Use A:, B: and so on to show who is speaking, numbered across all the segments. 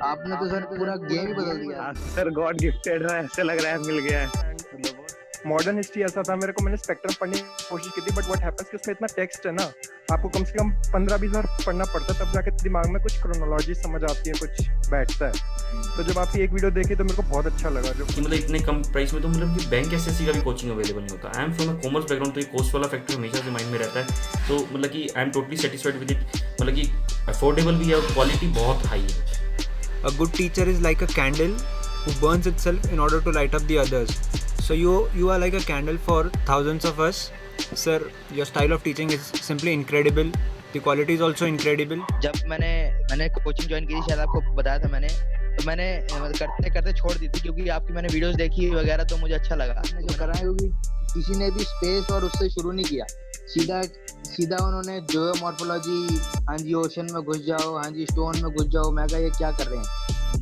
A: आपने तो सर पूरा गेम ही बदल दिया।
B: आंसर गॉड गिफ्टेड है, ऐसे लग रहा है मिल गया है।
C: मॉडर्न हिस्ट्री ऐसा था, मेरे को मैंने स्पेक्ट्रम पढ़ने की कोशिश की थी, बट व्हाट हैपेंस कि उसमें इतना टेक्स्ट है ना, आपको कम से कम 15-20 बार पढ़ना पड़ता है, तब जाके दिमाग में कुछ क्रोनोलॉजी समझ आती है, कुछ बैठता है। तो जब आपकी एक वीडियो देखी तो मेरे को बहुत अच्छा लगा। जो
D: कि मतलब इतने कम प्राइस में तो मतलब कि बैंक एसएससी का भी कोचिंग अवेलेबल नहीं होता। I am from a commerce background, तो ये कॉस्ट वाला फैक्टर हमेशा से माइंड में रहता है। तो मतलब कि I am totally satisfied with it. मतलब कि अफोर्डेबल भी है और क्वालिटी बहुत हाई है।
E: A good teacher is like a candle who burns itself in order to light up the others. So you are like a candle for thousands of us. Sir, your style of teaching is simply incredible. The quality is also incredible.
A: जब मैंने coaching join की थी, शायद आपको बताया था मैंने, तो मैंने करते करते छोड़ दी थी, क्योंकि आपकी मैंने वीडियोस देखी वगैरह तो मुझे अच्छा लगा। जो करा है क्योंकि किसी ने भी स्पेस और उससे शुरू नहीं किया, सीधा सीधा उन्होंने जो मॉर्फोलॉजी, हाँ जी ओशन में घुस जाओ, हाँ जी स्टोन में घुस जाओ। मैं कहा ये क्या कर रहे हैं,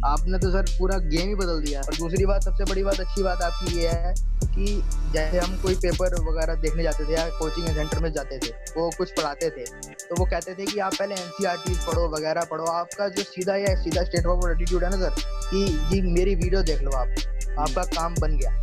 A: आपने तो सर पूरा गेम ही बदल दिया। और दूसरी बात, सबसे बड़ी बात, अच्छी बात आपकी ये है कि जैसे हम कोई पेपर वगैरह देखने जाते थे या कोचिंग सेंटर में जाते थे, वो कुछ पढ़ाते थे तो वो कहते थे कि आप पहले एनसीईआरटी पढ़ो वगैरह पढ़ो। आपका जो सीधा स्टेट ऑफ एटीट्यूड है ना सर, कि जी मेरी वीडियो देख लो, आपका काम बन गया।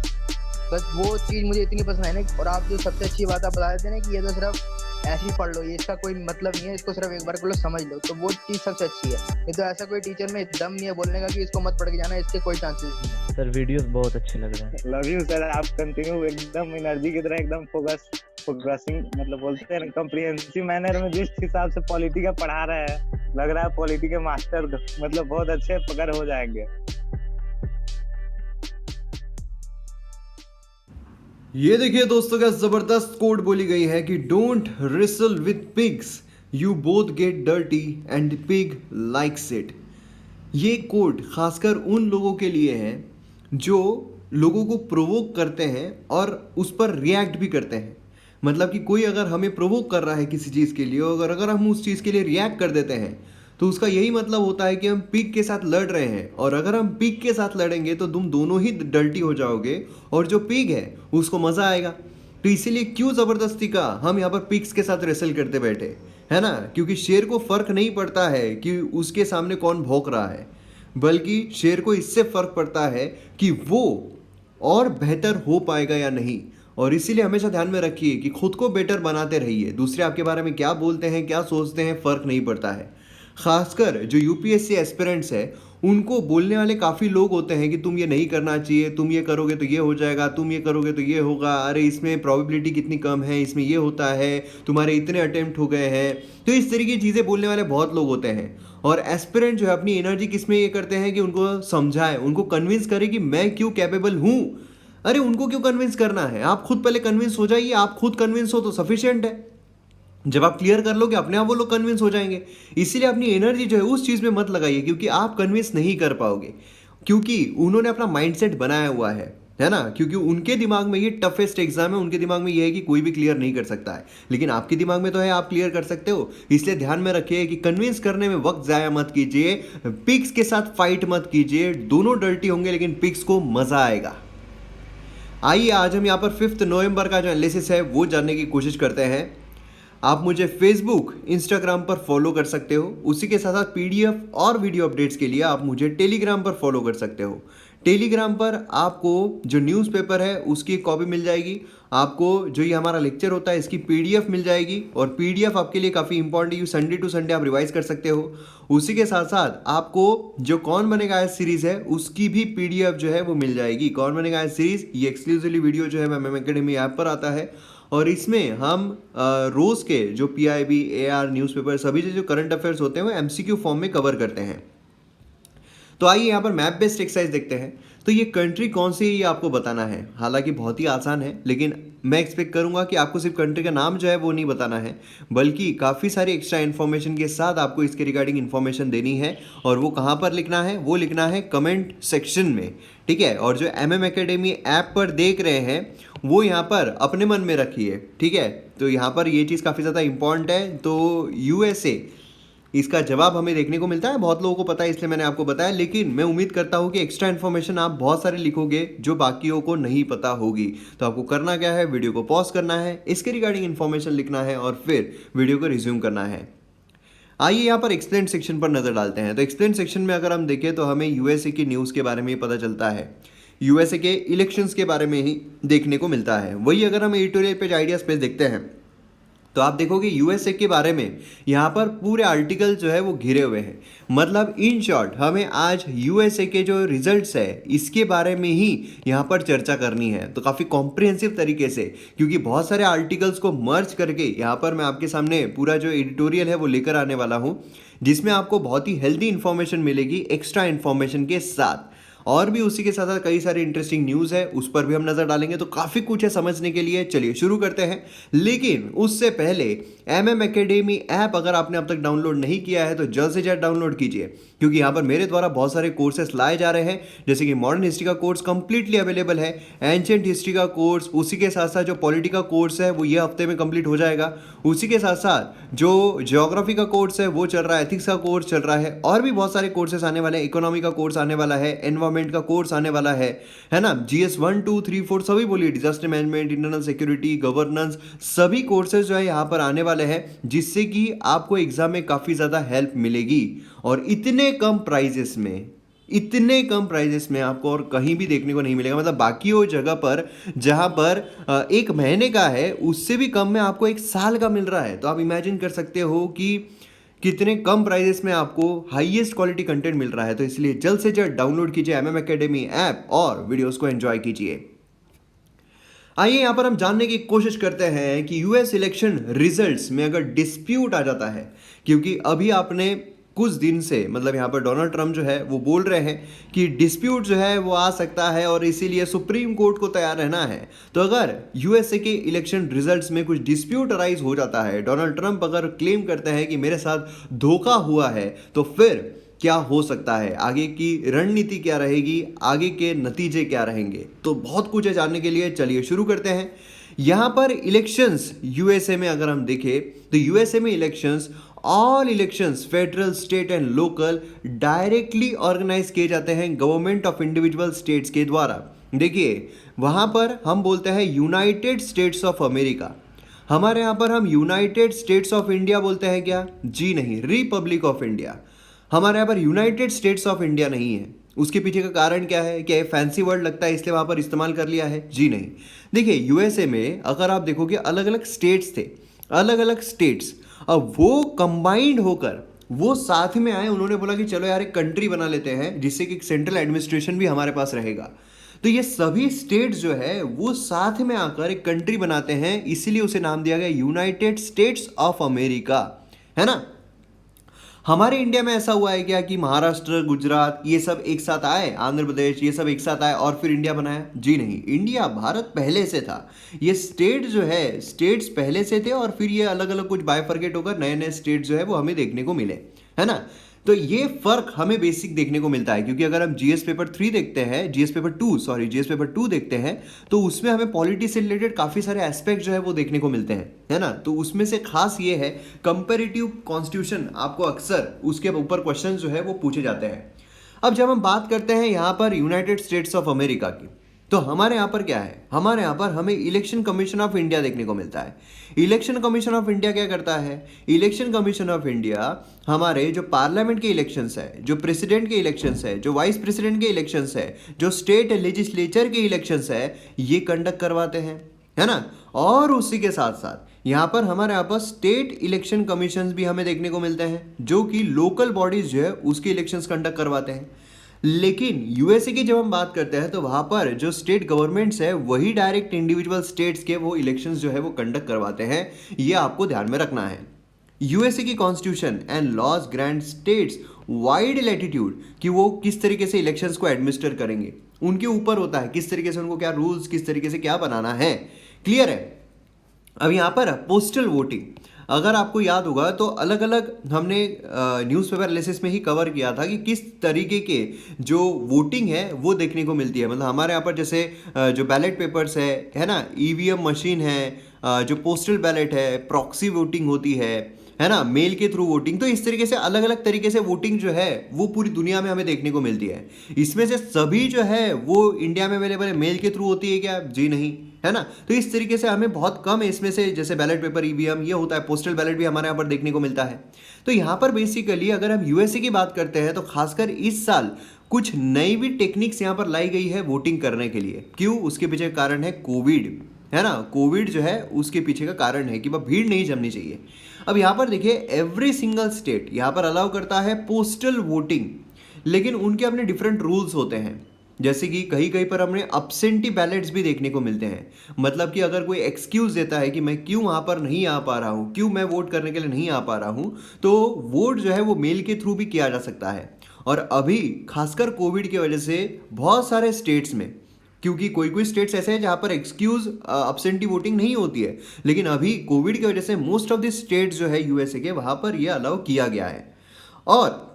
A: बस वो चीज़ मुझे इतनी पसंद है ना। और आप जो सबसे अच्छी बात आप बता देते हैं ना कि ये तो सिर्फ ऐसे ही पढ़ लो, ये इसका कोई मतलब नहीं है, इसको सिर्फ एक बार को लो समझ लो, तो वो चीज़ सबसे अच्छी है। नहीं तो ऐसा कोई टीचर में दम नहीं है बोलने का कि इसको मत पढ़ के जाना, इसके कोई चांसेस नहीं है।
F: सर वीडियोस बहुत अच्छे लग रहे हैं।
B: लव यू सर, आप कंटिन्यू एकदम एनर्जी की तरह एकदम फोकसिंग मतलब बोलते हैं कॉम्प्रिहेंसिव मैनर में जिस हिसाब से पॉलिटी का पढ़ा रहा है, लग रहा है पॉलिटी के मास्टर मतलब बहुत अच्छे पकड़ हो जाएंगे।
G: ये देखिए दोस्तों, क्या जबरदस्त कोड बोली गई है कि don't wrestle with pigs, you both get dirty and pig likes it. ये कोड खासकर उन लोगों के लिए है जो लोगों को प्रोवोक करते हैं और उस पर रिएक्ट भी करते हैं। मतलब कि कोई अगर हमें प्रोवोक कर रहा है किसी चीज़ के लिए, और अगर हम उस चीज़ के लिए रिएक्ट कर देते हैं, तो उसका यही मतलब होता है कि हम पिग के साथ लड़ रहे हैं। और अगर हम पिग के साथ लड़ेंगे तो तुम दोनों ही डर्टी हो जाओगे, और जो पिग है उसको मज़ा आएगा। तो इसीलिए क्यों ज़बरदस्ती का हम यहाँ पर पिग्स के साथ रेसल करते बैठे, है ना? क्योंकि शेर को फ़र्क नहीं पड़ता है कि उसके सामने कौन भौंक रहा है, बल्कि शेर को इससे फ़र्क पड़ता है कि वो और बेहतर हो पाएगा या नहीं। और इसीलिए हमेशा ध्यान में रखिए कि खुद को बेटर बनाते रहिए। दूसरे आपके बारे में क्या बोलते हैं, क्या सोचते हैं, फ़र्क नहीं पड़ता है। खासकर जो यूपीएससी एस्पिरेंट्स है, उनको बोलने वाले काफ़ी लोग होते हैं कि तुम ये नहीं करना चाहिए, तुम ये करोगे तो ये हो जाएगा, तुम ये करोगे तो ये होगा, अरे इसमें प्रोबेबिलिटी कितनी कम है, इसमें ये होता है, तुम्हारे इतने अटेम्प्ट हो गए हैं। तो इस तरीके की चीज़ें बोलने वाले बहुत लोग होते हैं। और एस्पिरेंट जो है अपनी एनर्जी किस में ये करते हैं कि उनको समझाए, उनको कन्विंस करे कि मैं क्यों कैपेबल हूँ। अरे उनको क्यों कन्विंस करना है, आप खुद पहले कन्विंस हो जाइए। आप खुद कन्विंस हो तो सफिशिएंट है। जब आप क्लियर कर लोगे, अपने आप वो लोग कन्विंस हो जाएंगे। इसीलिए अपनी एनर्जी जो है उस चीज़ में मत लगाइए, क्योंकि आप कन्विंस नहीं कर पाओगे, क्योंकि उन्होंने अपना माइंडसेट बनाया हुआ है ना? क्योंकि उनके दिमाग में ये टफेस्ट एग्जाम है, उनके दिमाग में ये है कि कोई भी क्लियर नहीं कर सकता है। लेकिन आपके दिमाग में तो है, आप क्लियर कर सकते हो। इसलिए ध्यान में रखिए कि कन्विंस करने में वक्त ज़ाया मत कीजिए, पिग्स के साथ फाइट मत कीजिए। दोनों डर्टी होंगे लेकिन पिग्स को मज़ा आएगा। आइए आज हम यहाँ पर 5 नवंबर का जो एनालिसिस है वो जानने की कोशिश करते हैं। आप मुझे फेसबुक, इंस्टाग्राम पर फॉलो कर सकते हो। उसी के साथ साथ पीडीएफ और वीडियो अपडेट्स के लिए आप मुझे टेलीग्राम पर फॉलो कर सकते हो। टेलीग्राम पर आपको जो न्यूज़पेपर है उसकी कॉपी मिल जाएगी, आपको जो ये हमारा लेक्चर होता है इसकी पीडीएफ मिल जाएगी। और पीडीएफ आपके लिए काफ़ी इंपॉर्टेंट है, संडे टू संडे आप रिवाइज कर सकते हो। उसी के साथ साथ आपको जो कौन बनेगा आज सीरीज़ है उसकी भी पीडीएफ जो है वो मिल जाएगी। कौन बनेगा आज सीरीज़, ये एक्सक्लूसिवली वीडियो जो है MM एकेडमी ऐप पर आता है, और इसमें हम रोज़ के जो PIB, AR न्यूज़पेपर सभी जो करंट अफेयर्स होते हैं वो MCQ फॉर्म में कवर करते हैं। तो आइए यहाँ पर मैप बेस्ड एक्सरसाइज देखते हैं। तो ये कंट्री कौन सी है ये आपको बताना है। हालांकि बहुत ही आसान है, लेकिन मैं एक्सपेक्ट करूंगा कि आपको सिर्फ कंट्री का नाम जो है वो नहीं बताना है, बल्कि काफ़ी सारी एक्स्ट्रा इन्फॉर्मेशन के साथ आपको इसके रिगार्डिंग इन्फॉर्मेशन देनी है। और वो कहाँ पर लिखना है, वो लिखना है कमेंट सेक्शन में, ठीक है। और जो MM एकेडमी ऐप पर देख रहे हैं वो यहाँ पर अपने मन में रखिए, ठीक है। तो यहाँ पर ये चीज़ काफ़ी ज़्यादा इंपॉर्टेंट है। तो USA इसका जवाब हमें देखने को मिलता है, बहुत लोगों को पता है इसलिए मैंने आपको बताया। लेकिन मैं उम्मीद करता हूँ कि एक्स्ट्रा इन्फॉर्मेशन आप बहुत सारे लिखोगे जो बाकियों को नहीं पता होगी। तो आपको करना क्या है, वीडियो को पॉज करना है, इसके रिगार्डिंग इन्फॉर्मेशन लिखना है और फिर वीडियो को रिज्यूम करना है। आइए यहाँ पर एक्सप्लेन सेक्शन पर नज़र डालते हैं। तो एक्सप्लेन सेक्शन में अगर हम देखें तो हमें यूएसए की न्यूज़ के बारे में पता चलता है, यूएसए के इलेक्शंस के बारे में ही देखने को मिलता है। वही अगर हम एडिटोरियल पेज आइडिया स्पेस देखते हैं तो आप देखोगे यूएसए के बारे में यहाँ पर पूरे आर्टिकल जो है वो घिरे हुए हैं। मतलब इन शॉर्ट हमें आज यूएसए के जो रिजल्ट्स है इसके बारे में ही यहाँ पर चर्चा करनी है। तो काफ़ी कॉम्प्रिहेंसिव तरीके से, क्योंकि बहुत सारे आर्टिकल्स को मर्ज करके यहाँ पर मैं आपके सामने पूरा जो एडिटोरियल है वो लेकर आने वाला हूँ, जिसमें आपको बहुत ही हेल्दी इन्फॉर्मेशन मिलेगी एक्स्ट्रा इन्फॉर्मेशन के साथ। और भी उसी के साथ साथ कई सारी इंटरेस्टिंग न्यूज़ है, उस पर भी हम नज़र डालेंगे। तो काफ़ी कुछ है समझने के लिए, चलिए शुरू करते हैं। लेकिन उससे पहले MM Academy ऐप अगर आपने अब तक डाउनलोड नहीं किया है तो जल्द से जल्द डाउनलोड कीजिए, क्योंकि यहाँ पर मेरे द्वारा बहुत सारे कोर्सेस लाए जा रहे हैं। जैसे कि मॉडर्न हिस्ट्री का कोर्स कंप्लीटली अवेलेबल है, एंशिएंट हिस्ट्री का कोर्स, उसी के साथ साथ जो पॉलिटी का कोर्स है वो ये हफ्ते में कंप्लीट हो जाएगा। उसी के साथ साथ जो ज्योग्राफी का कोर्स है वो चल रहा है, एथिक्स का कोर्स चल रहा है, और भी बहुत सारे कोर्सेस आने वाले हैं। इकोनॉमी का कोर्स आने वाला है, एनवायरमेंट का कोर्स आने वाला है ना। GS 1 2 3 4 सभी बोलिए, disaster management, internal security, governance, सभी कोर्सेज जो है यहाँ पर आने वाले हैं, जिससे कि आपको एग्जाम में काफ़ी ज़्यादा हेल्प मिलेगी। और इतने कम प्राइजेस में आपको और कहीं भी देखने को नहीं मिलेगा। मतलब बाकी वो जगह पर जहाँ पर 1 महीने का है उससे भी कम में आपको 1 साल का मिल रहा है। तो आप इमेजिन कर सकते हो कि कितने कम प्राइजेस में आपको हाईएस्ट क्वालिटी कंटेंट मिल रहा है। तो इसलिए जल्द से जल्द डाउनलोड कीजिए MM Academy ऐप और वीडियोस को एंजॉय कीजिए। आइए यहाँ पर हम जानने की कोशिश करते हैं कि यूएस इलेक्शन रिजल्ट्स में अगर डिस्प्यूट आ जाता है, क्योंकि अभी आपने कुछ दिन से मतलब यहाँ पर डोनाल्ड ट्रंप जो है वो बोल रहे हैं कि डिस्प्यूट जो है वो आ सकता है और इसीलिए सुप्रीम कोर्ट को तैयार रहना है। तो अगर यूएसए के इलेक्शन रिजल्ट्स में कुछ डिस्प्यूट अराइज हो जाता है, डोनाल्ड ट्रंप अगर क्लेम करते हैं कि मेरे साथ धोखा हुआ है, तो फिर क्या हो सकता है, आगे की रणनीति क्या रहेगी, आगे के नतीजे क्या रहेंगे। तो बहुत कुछ है जानने के लिए, चलिए शुरू करते हैं। यहाँ पर इलेक्शंस यूएसए में अगर हम देखें तो यूएसए में elections, all elections federal, state and local directly organise किए जाते हैं गवर्नमेंट ऑफ इंडिविजुअल स्टेट्स के द्वारा। देखिए वहाँ पर हम बोलते हैं यूनाइटेड स्टेट्स ऑफ अमेरिका, हमारे यहाँ पर हम यूनाइटेड स्टेट्स ऑफ इंडिया बोलते हैं क्या? जी नहीं, रिपब्लिक ऑफ इंडिया। हमारे यहाँ पर यूनाइटेड स्टेट्स ऑफ इंडिया नहीं है। उसके पीछे का कारण क्या है? क्या ये फैंसी वर्ड लगता है इसलिए वहाँ पर इस्तेमाल कर लिया है? जी नहीं। देखिए यूएसए में अगर आप देखोगे अलग अलग स्टेट्स थे, अलग अलग स्टेट्स, अब वो कंबाइंड होकर वो साथ में आए, उन्होंने बोला कि चलो यार एक कंट्री बना लेते हैं जिससे कि सेंट्रल एडमिनिस्ट्रेशन भी हमारे पास रहेगा। तो ये सभी स्टेट्स जो है वो साथ में आकर एक कंट्री बनाते हैं, इसीलिए उसे नाम दिया गया यूनाइटेड स्टेट्स ऑफ अमेरिका, है ना। हमारे इंडिया में ऐसा हुआ है क्या कि महाराष्ट्र, गुजरात ये सब एक साथ आए, आंध्र प्रदेश ये सब एक साथ आए और फिर इंडिया बनाया? जी नहीं, इंडिया भारत पहले से था। ये स्टेट जो है, स्टेट्स पहले से थे और फिर ये अलग अलग कुछ बायफर्केट होकर नए नए स्टेट जो है वो हमें देखने को मिले, है ना। तो ये फर्क हमें बेसिक देखने को मिलता है, क्योंकि अगर हम GS पेपर 3 देखते हैं, GS पेपर 2 देखते हैं तो उसमें हमें पॉलिटी से रिलेटेड काफ़ी सारे एस्पेक्ट जो है वो देखने को मिलते हैं, है ना। तो उसमें से खास ये है कंपैरेटिव कॉन्स्टिट्यूशन, आपको अक्सर उसके ऊपर क्वेश्चन जो है वो पूछे जाते हैं। अब जब हम बात करते हैं यहाँ पर यूनाइटेड स्टेट्स ऑफ अमेरिका की, तो हमारे यहाँ पर क्या है? हमारे यहाँ पर हमें इलेक्शन कमीशन ऑफ इंडिया देखने को मिलता है। इलेक्शन कमीशन ऑफ इंडिया क्या करता है? इलेक्शन कमीशन ऑफ इंडिया हमारे जो पार्लियामेंट के इलेक्शंस है, जो प्रेसिडेंट के इलेक्शंस है, जो वाइस प्रेसिडेंट के इलेक्शंस है, जो स्टेट लेजिस्लेचर के इलेक्शंस है, ये कंडक्ट करवाते हैं, है ना। और उसी के साथ साथ यहाँ पर हमारे यहाँ पर स्टेट इलेक्शन कमीशन भी हमें देखने को मिलते हैं, जो कि लोकल बॉडीज जो है उसके इलेक्शंस कंडक्ट करवाते हैं। लेकिन यूएसए की जब हम बात करते हैं तो वहाँ पर जो स्टेट गवर्नमेंट्स है वही डायरेक्ट इंडिविजुअल स्टेट्स के वो इलेक्शंस जो है वो कंडक्ट करवाते हैं। ये आपको ध्यान में रखना है। यूएसए की constitution and laws grant states wide latitude कि वो किस तरीके से इलेक्शंस को एडमिनिस्टर करेंगे, उनके ऊपर होता है किस तरीके से उनको क्या रूल्स, किस तरीके से क्या बनाना है। क्लियर है। अब यहाँ पर पोस्टल वोटिंग, अगर आपको याद होगा तो अलग अलग हमने न्यूज़पेपर एनालिसिस में ही कवर किया था कि किस तरीके के जो वोटिंग है वो देखने को मिलती है। मतलब हमारे यहाँ पर जैसे जो बैलेट पेपर्स है ना, EVM मशीन है, जो पोस्टल बैलेट है, प्रॉक्सी वोटिंग होती है ना, मेल के थ्रू वोटिंग। तो इस तरीके से अलग अलग तरीके से वोटिंग जो है वो पूरी दुनिया में हमें देखने को मिलती है। इसमें से सभी जो है वो इंडिया में अवेलेबल है, मेल के थ्रू होती है क्या? जी नहीं, है ना। तो इस तरीके से हमें बहुत कम इसमें से, जैसे बैलेट पेपर, ईवीएम ये होता है, पोस्टल बैलेट भी हमारे यहाँ पर देखने को मिलता है। तो यहाँ पर बेसिकली अगर हम यूएसए की बात करते हैं तो खासकर इस साल कुछ नई भी टेक्निक्स यहाँ पर लाई गई है वोटिंग करने के लिए। क्यों? उसके पीछे कारण है कोविड, है ना। कोविड जो है उसके पीछे का कारण है कि वह भीड़ नहीं जमनी चाहिए। अब यहाँ पर देखिए, एवरी सिंगल स्टेट यहाँ पर अलाउ करता है पोस्टल वोटिंग, लेकिन उनके अपने डिफरेंट रूल्स होते हैं। जैसे कि कहीं कहीं पर हमें अब्सेंटी बैलेट्स भी देखने को मिलते हैं। मतलब कि अगर कोई एक्सक्यूज़ देता है कि मैं क्यों वहाँ पर नहीं आ पा रहा हूँ, क्यों मैं वोट करने के लिए नहीं आ पा रहा हूँ, तो वोट जो है वो मेल के थ्रू भी किया जा सकता है। और अभी खासकर कोविड की वजह से बहुत सारे स्टेट्स में, क्योंकि कोई कोई स्टेट्स ऐसे हैं जहाँ पर एक्सक्यूज़ अब्सेंटी वोटिंग नहीं होती है, लेकिन अभी कोविड की वजह से मोस्ट ऑफ द स्टेट्स जो है यूएसए के, वहाँ पर यह अलाउ किया गया है। और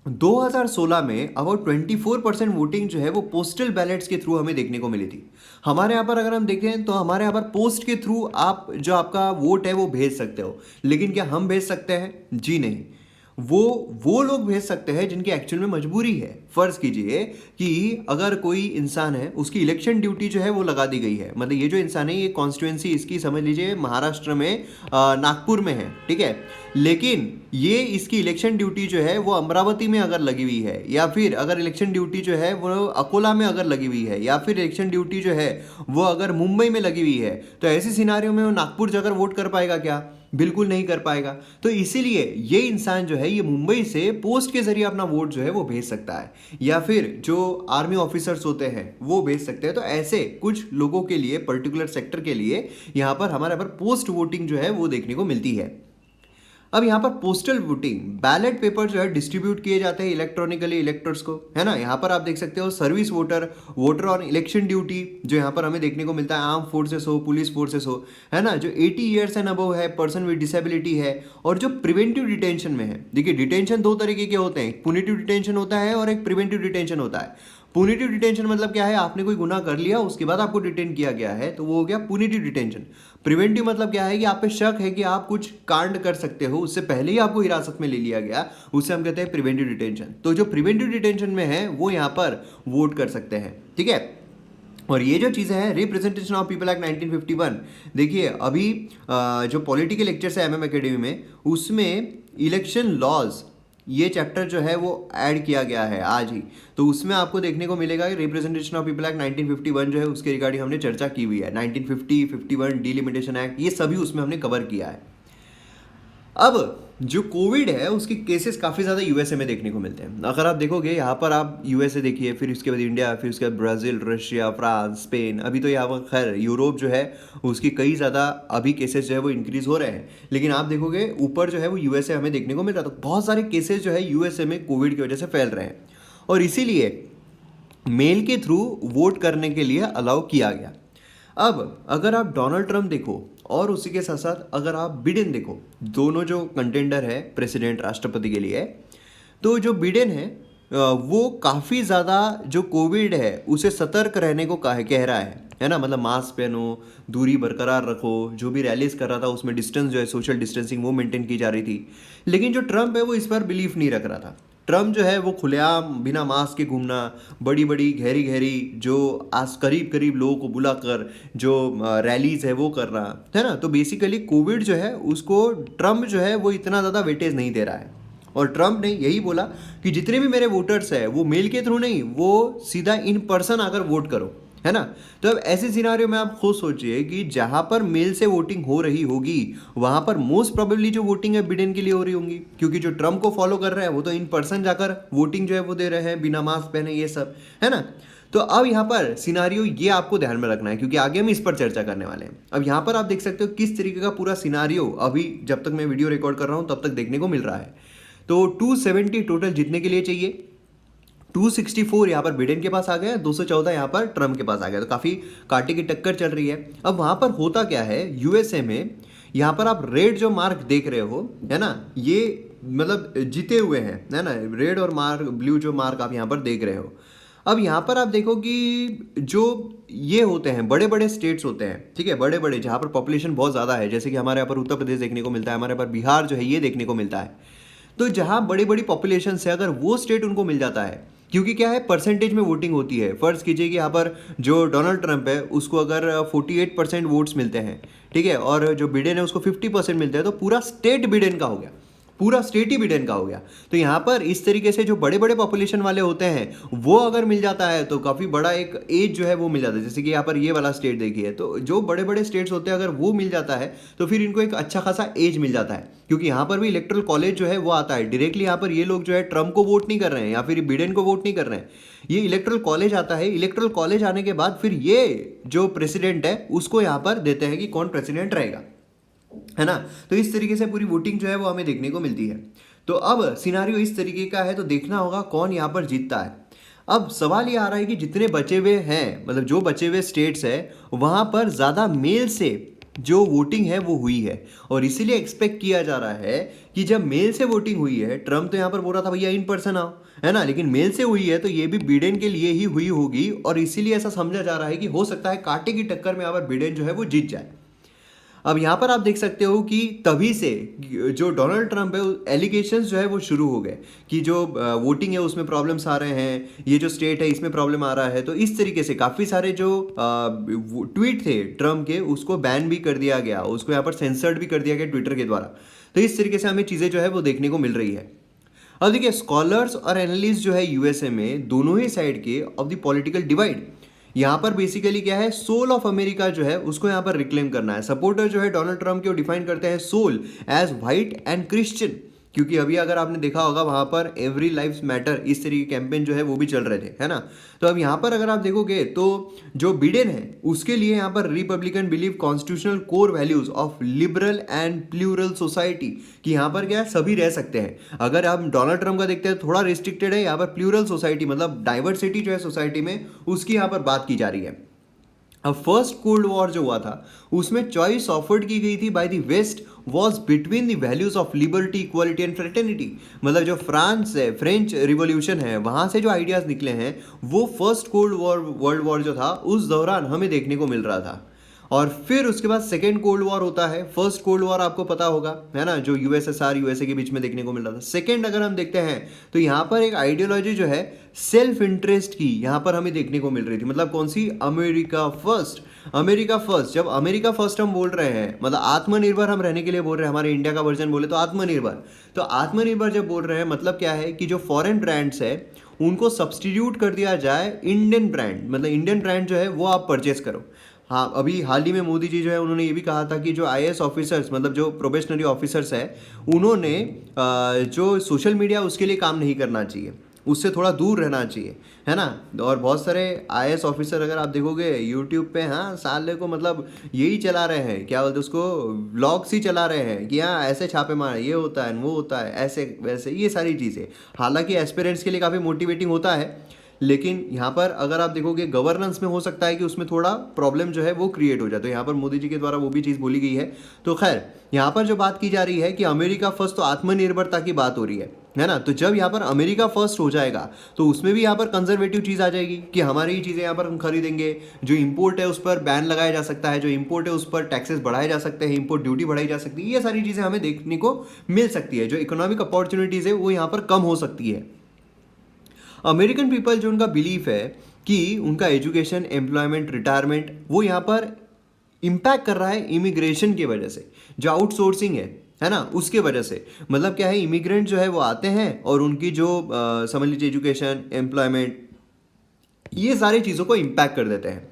G: 2016 में अबाउट 24% वोटिंग जो है वो पोस्टल बैलेट्स के थ्रू हमें देखने को मिली थी। हमारे यहाँ पर अगर हम देखें तो हमारे यहाँ पर पोस्ट के थ्रू आप जो आपका वोट है वो भेज सकते हो, लेकिन क्या हम भेज सकते हैं? जी नहीं। वो लोग भेज सकते हैं जिनकी एक्चुअल में मजबूरी है। फ़र्ज़ कीजिए कि अगर कोई इंसान है, उसकी इलेक्शन ड्यूटी जो है वो लगा दी गई है। मतलब ये जो इंसान है, ये कॉन्स्टिट्यूएंसी इसकी समझ लीजिए महाराष्ट्र में नागपुर में है, ठीक है, लेकिन ये इसकी इलेक्शन ड्यूटी जो है वो अमरावती में अगर लगी हुई है, या फिर अगर इलेक्शन ड्यूटी जो है वो अकोला में अगर लगी हुई है, या फिर इलेक्शन ड्यूटी जो है वो अगर मुंबई में लगी हुई है, तो ऐसी सिनारियों में वो नागपुर जाकर वोट कर पाएगा क्या? बिल्कुल नहीं कर पाएगा। तो इसीलिए ये इंसान जो है ये मुंबई से पोस्ट के जरिए अपना वोट जो है वो भेज सकता है, या फिर जो आर्मी ऑफिसर्स होते हैं वो भेज सकते हैं। तो ऐसे कुछ लोगों के लिए, पर्टिकुलर सेक्टर के लिए यहाँ पर हमारे यहाँ पर पोस्ट वोटिंग जो है वो देखने को मिलती है। अब यहाँ पर पोस्टल वोटिंग, बैलेट पेपर जो है डिस्ट्रीब्यूट किए जाते हैं इलेक्ट्रॉनिकली इलेक्टर्स को, है ना। यहाँ पर आप देख सकते हो service voter, voter on election duty जो यहाँ पर हमें देखने को मिलता है, आर्म फोर्सेस हो, पुलिस फोर्सेस हो, है ना, जो 80 ईयर्स एंड अबव है, पर्सन विद डिसेबिलिटी है, और जो प्रिवेंटिव डिटेंशन में है। देखिए, डिटेंशन दो तरीके के होते हैं, पुनिटिव डिटेंशन होता है और एक प्रिवेंटिव डिटेंशन होता है। पुनिटिव डिटेंशन मतलब क्या है? आपने कोई गुनाह कर लिया, उसके बाद आपको डिटेन किया गया है, तो वो हो गया पुनिटिव डिटेंशन। प्रिवेंटिव मतलब क्या है कि आप पे शक है कि आप कुछ कांड कर सकते हो, उससे पहले ही आपको हिरासत में ले लिया गया, उससे हम कहते हैं प्रिवेंटिव डिटेंशन। तो जो प्रिवेंटिव डिटेंशन में है वो यहाँ पर वोट कर सकते हैं, ठीक है। और ये जो चीज़ें हैं, रिप्रेजेंटेशन ऑफ पीपल एक्ट 1951, देखिए अभी जो पॉलिटिकल लेक्चर्स है एमएम एकेडमी में, उसमें इलेक्शन लॉज ये चैप्टर जो है वो ऐड किया गया है आज ही। तो उसमें आपको देखने को मिलेगा कि रिप्रेजेंटेशन ऑफ पीपल एक्ट 1951 जो है उसके रिगार्डिंग हमने चर्चा की हुई है। 1950, 51, डिलिमिटेशन एक्ट, ये सभी उसमें हमने कवर किया है। अब जो कोविड है उसके केसेस काफ़ी ज़्यादा यूएसए में देखने को मिलते हैं। अगर आप देखोगे यहाँ पर, आप यूएसए देखिए, फिर उसके बाद इंडिया, फिर उसके बाद ब्राज़ील, रशिया, फ्रांस, स्पेन, अभी तो यहाँ पर खैर यूरोप जो है उसकी कई ज़्यादा अभी केसेस जो है वो इंक्रीज़ हो रहे हैं। लेकिन आप देखोगे ऊपर जो है वो यूएसए हमें देखने को मिल रहा है। तो बहुत सारे केसेस जो है यूएसए में कोविड की वजह से फैल रहे हैं, और इसीलिए मेल के थ्रू वोट करने के लिए अलाउ किया गया। अब अगर आप डोनाल्ड ट्रंप देखो और उसी के साथ साथ अगर आप बिडेन देखो, दोनों जो कंटेंडर है प्रेसिडेंट, राष्ट्रपति के लिए, तो जो बिडेन है वो काफ़ी ज़्यादा जो कोविड है उसे सतर्क रहने को कह रहा है ना। मतलब मास्क पहनो, दूरी बरकरार रखो, जो भी रैलीज कर रहा था उसमें डिस्टेंस जो है, सोशल डिस्टेंसिंग वो मेंटेन की जा रही थी। लेकिन जो ट्रंप है वो इस पर बिलीव नहीं रख रहा था। ट्रम्प जो है वो खुलेआम बिना मास्क के घूमना, बड़ी बड़ी गहरी गहरी जो करीब करीब लोगों को बुलाकर जो रैलीज है वो कर रहा है ना। तो बेसिकली कोविड जो है उसको ट्रम्प जो है वो इतना ज़्यादा वेटेज नहीं दे रहा है। और ट्रम्प ने यही बोला कि जितने भी मेरे वोटर्स हैं वो मेल के थ्रू नहीं, वो सीधा इन पर्सन आकर वोट करो, है ना। तो अब ऐसे सिनारियो में आप खुद सोचिए कि जहाँ पर मेल से वोटिंग हो रही होगी वहाँ पर मोस्ट प्रोबेबली जो वोटिंग है बिडेन के लिए हो रही होंगी, क्योंकि जो ट्रम्प को फॉलो कर रहे हैं वो तो इन पर्सन जाकर वोटिंग जो है वो दे रहे हैं बिना मास्क पहने, ये सब, है ना। तो अब यहाँ पर सिनारियो ये आपको ध्यान में रखना है, क्योंकि आगे हम इस पर चर्चा करने वाले हैं। अब यहाँ पर आप देख सकते हो किस तरीके का पूरा सिनारियो अभी जब तक मैं वीडियो रिकॉर्ड कर रहा हूँ तब तक देखने को मिल रहा है। तो 270 टोटल जीतने के लिए चाहिए, 264 यहाँ पर बिडेन के पास आ गया, 214 यहाँ पर ट्रम्प के पास आ गया। तो काफ़ी कांटे की टक्कर चल रही है। अब वहाँ पर होता क्या है यूएसए में, यहाँ पर आप रेड जो मार्क देख रहे हो, है ना, ये मतलब जीते हुए हैं, है ना, रेड और मार्क ब्लू जो मार्क आप यहाँ पर देख रहे हो। अब यहाँ पर आप देखो कि जो ये होते हैं बड़े बड़े स्टेट्स होते हैं, ठीक है, बड़े बड़े जहाँ पर पॉपुलेशन बहुत ज़्यादा है, जैसे कि हमारे यहाँ पर उत्तर प्रदेश देखने को मिलता है, हमारे यहाँ पर बिहार जो है ये देखने को मिलता है। तो जहाँ बड़ी बड़ी पॉपुलेशन है, अगर वो स्टेट उनको मिल जाता है क्योंकि क्या है, परसेंटेज में वोटिंग होती है। फर्ज कीजिए कि यहाँ पर जो डोनाल्ड ट्रंप है उसको अगर 48% वोट्स मिलते हैं, ठीक है, और जो बिडेन है उसको 50% मिलते हैं, तो पूरा स्टेट बिडेन का हो गया, पूरा स्टेट ही बिडेन का हो गया। तो यहाँ पर इस तरीके से जो बड़े बड़े पॉपुलेशन वाले होते हैं वो अगर मिल जाता है तो काफ़ी बड़ा एक एज जो है वो मिल जाता है। जैसे कि यहाँ पर ये वाला स्टेट देखिए, तो जो बड़े बड़े स्टेट्स होते हैं अगर वो मिल जाता है तो फिर इनको एक अच्छा खासा एज मिल जाता है, क्योंकि यहाँ पर भी इलेक्ट्रल कॉलेज जो है वो आता है डायरेक्टली। यहाँ पर ये लोग जो है ट्रम्प को वोट नहीं कर रहे हैं या फिर बिडेन को वोट नहीं कर रहे हैं, ये इलेक्ट्रल कॉलेज आता है। इलेक्ट्रल कॉलेज आने के बाद फिर ये जो प्रेसिडेंट है उसको यहाँ पर देते हैं कि कौन प्रेसिडेंट रहेगा, है ना। तो इस तरीके से पूरी वोटिंग जो है वो हमें देखने को मिलती है। तो अब सिनारियो इस तरीके का है, तो देखना होगा कौन यहाँ पर जीतता है। अब सवाल ये आ रहा है कि जितने बचे हुए हैं, मतलब जो बचे हुए स्टेट्स है वहाँ पर ज़्यादा मेल से जो वोटिंग है वो हुई है, और इसीलिए एक्सपेक्ट किया जा रहा है कि जब मेल से वोटिंग हुई है, ट्रम्प तो यहाँ पर बोल रहा था भैया इन पर्सन आओ, है ना, लेकिन मेल से हुई है तो ये भी बिडेन के लिए ही हुई होगी, और इसीलिए ऐसा समझा जा रहा है कि हो सकता है कांटे की टक्कर में यहाँ पर बिडेन जो है वो जीत जाए। अब यहाँ पर आप देख सकते हो कि तभी से जो डोनाल्ड ट्रंप है एलिगेशंस जो है वो शुरू हो गए कि जो वोटिंग है उसमें प्रॉब्लम्स आ रहे हैं, ये जो स्टेट है इसमें प्रॉब्लम आ रहा है। तो इस तरीके से काफ़ी सारे जो ट्वीट थे ट्रंप के उसको बैन भी कर दिया गया, उसको यहाँ पर सेंसर्ड भी कर दिया गया ट्विटर के द्वारा। तो इस तरीके से हमें चीज़ें जो है वो देखने को मिल रही है। अब देखिए स्कॉलर्स और एनालिस्ट जो है यूएसए में दोनों ही साइड के ऑफ द पॉलिटिकल डिवाइड, यहाँ पर बेसिकली क्या है, सोल ऑफ अमेरिका जो है उसको यहाँ पर रिक्लेम करना है। सपोर्टर जो है डोनाल्ड ट्रंप के वो डिफाइन करते हैं sole as white and Christian, क्योंकि अभी अगर आपने देखा होगा वहाँ पर एवरी लाइफ मैटर इस तरीके के कैंपेन जो है वो भी चल रहे थे, है ना। तो अब यहाँ पर अगर आप देखोगे तो जो बिडेन है उसके लिए यहाँ पर republican believe constitutional core values of liberal and plural society, कि यहाँ पर क्या है सभी रह सकते हैं। अगर आप डोनाल्ड ट्रंप का देखते हैं थोड़ा रिस्ट्रिक्टेड है, यहाँ पर प्लूरल सोसाइटी मतलब डाइवर्सिटी जो है सोसाइटी में उसकी यहाँ पर बात की जा रही है। अब फर्स्ट कोल्ड वॉर जो हुआ था उसमें चॉइस ऑफर्ड की गई थी by the west was between the values of liberty, equality and fraternity. मतलब जो फ्रांस है, फ्रेंच रिवॉल्यूशन है, वहाँ से जो आइडियाज़ निकले हैं वो first cold war world war जो था उस दौरान हमें देखने को मिल रहा था। और फिर उसके बाद सेकेंड कोल्ड वॉर होता है। फर्स्ट कोल्ड वॉर आपको पता होगा, है ना, जो यूएसएसआर यूएसए के बीच में देखने को मिल रहा था। सेकेंड अगर हम देखते हैं तो यहाँ पर एक आइडियोलॉजी जो है सेल्फ इंटरेस्ट की यहाँ पर हमें देखने को मिल रही थी। मतलब कौन सी, अमेरिका फर्स्ट। अमेरिका फर्स्ट, जब अमेरिका फर्स्ट हम बोल रहे हैं मतलब आत्मनिर्भर हम रहने के लिए बोल रहे हैं, हमारे इंडिया का वर्जन बोले तो आत्मनिर्भर। तो आत्मनिर्भर जब बोल रहे हैं मतलब क्या है कि जो फॉरेन ब्रांड्स है उनको सब्सटीट्यूट कर दिया जाए इंडियन ब्रांड, मतलब इंडियन ब्रांड जो है वो आप परचेस करो। हाँ, अभी हाल ही में मोदी जी जो है उन्होंने ये भी कहा था कि जो आईएएस ऑफिसर्स मतलब जो प्रोबेशनरी ऑफिसर्स है उन्होंने जो सोशल मीडिया उसके लिए काम नहीं करना चाहिए, उससे थोड़ा दूर रहना चाहिए, है ना। और बहुत सारे आईएएस ऑफिसर अगर आप देखोगे यूट्यूब पे, हाँ, साले को मतलब यही चला रहे हैं, क्या बोलते उसको, व्लॉग्स ही चला रहे हैं कि हाँ ऐसे छापे मार, ये होता है वो होता है, ऐसे वैसे, ये सारी चीज़ें। हालांकि एस्पिरेंट्स के लिए काफ़ी मोटिवेटिंग होता है, लेकिन यहाँ पर अगर आप देखोगे गवर्नेंस में हो सकता है कि उसमें थोड़ा प्रॉब्लम जो है वो क्रिएट हो जाए। तो यहाँ पर मोदी जी के द्वारा वो भी चीज़ बोली गई है। तो खैर यहाँ पर जो बात की जा रही है कि अमेरिका फर्स्ट, तो आत्मनिर्भरता की बात हो रही है ना। तो जब यहाँ पर अमेरिका फर्स्ट हो जाएगा तो उसमें भी यहाँ पर कंजर्वेटिव चीज़ आ जाएगी कि हमारी ही चीज़ें यहाँ पर हम खरीदेंगे। जो इम्पोर्ट है उस पर बैन लगाया जा सकता है, जो इम्पोर्ट है उस पर टैक्सेस बढ़ाए जा सकते हैं, इम्पोर्ट ड्यूटी बढ़ाई जा सकती है। ये सारी चीज़ें हमें देखने को मिल सकती है। जो इकोनॉमिक अपॉर्चुनिटीज़ है वो यहाँ पर कम हो सकती है। अमेरिकन पीपल जो उनका बिलीफ है कि उनका एजुकेशन, एम्प्लॉयमेंट, रिटायरमेंट वो यहाँ पर इम्पैक्ट कर रहा है इमिग्रेशन की वजह से, जो आउटसोर्सिंग है ना, उसके वजह से। मतलब क्या है, इमिग्रेंट जो है वो आते हैं और उनकी जो समझ लीजिए एजुकेशन, एम्प्लॉयमेंट, ये सारी चीज़ों को इम्पैक्ट कर देते हैं।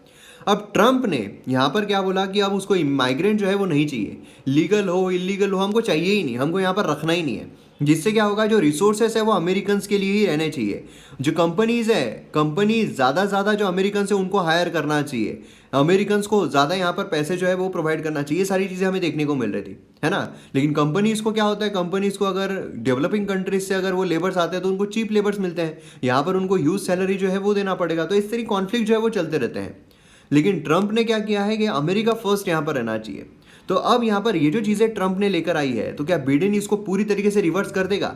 G: अब ट्रंप ने यहाँ पर क्या बोला कि अब उसको माइग्रेंट जो है वो नहीं चाहिए, लीगल हो इलीगल हो हमको चाहिए ही नहीं, हमको यहाँ पर रखना ही नहीं है। जिससे क्या होगा, जो रिसोर्सेस है वो अमेरिकन्स के लिए ही रहने चाहिए। जो कंपनीज है, कंपनीज ज़्यादा से ज़्यादा जो अमेरिकन्स है उनको हायर करना चाहिए, अमेरिकन्स को ज़्यादा यहाँ पर पैसे जो है वो प्रोवाइड करना चाहिए। सारी चीज़ें हमें देखने को मिल रही थी, है ना। लेकिन कंपनीज को क्या होता है, कंपनीज को अगर डेवलपिंग कंट्रीज से अगर वो लेबर्स आते हैं तो उनको चीप लेबर्स मिलते हैं, यहाँ पर उनको ह्यूज सैलरी जो है वो देना पड़ेगा। तो इस तरह कॉन्फ्लिक्ट जो है वो चलते रहते हैं। लेकिन ट्रंप ने क्या किया है कि अमेरिका फर्स्ट यहाँ पर रहना चाहिए। तो अब यहाँ पर ये जो चीज़ें ट्रंप ने लेकर आई है, तो क्या बिडेन इसको पूरी तरीके से रिवर्स कर देगा?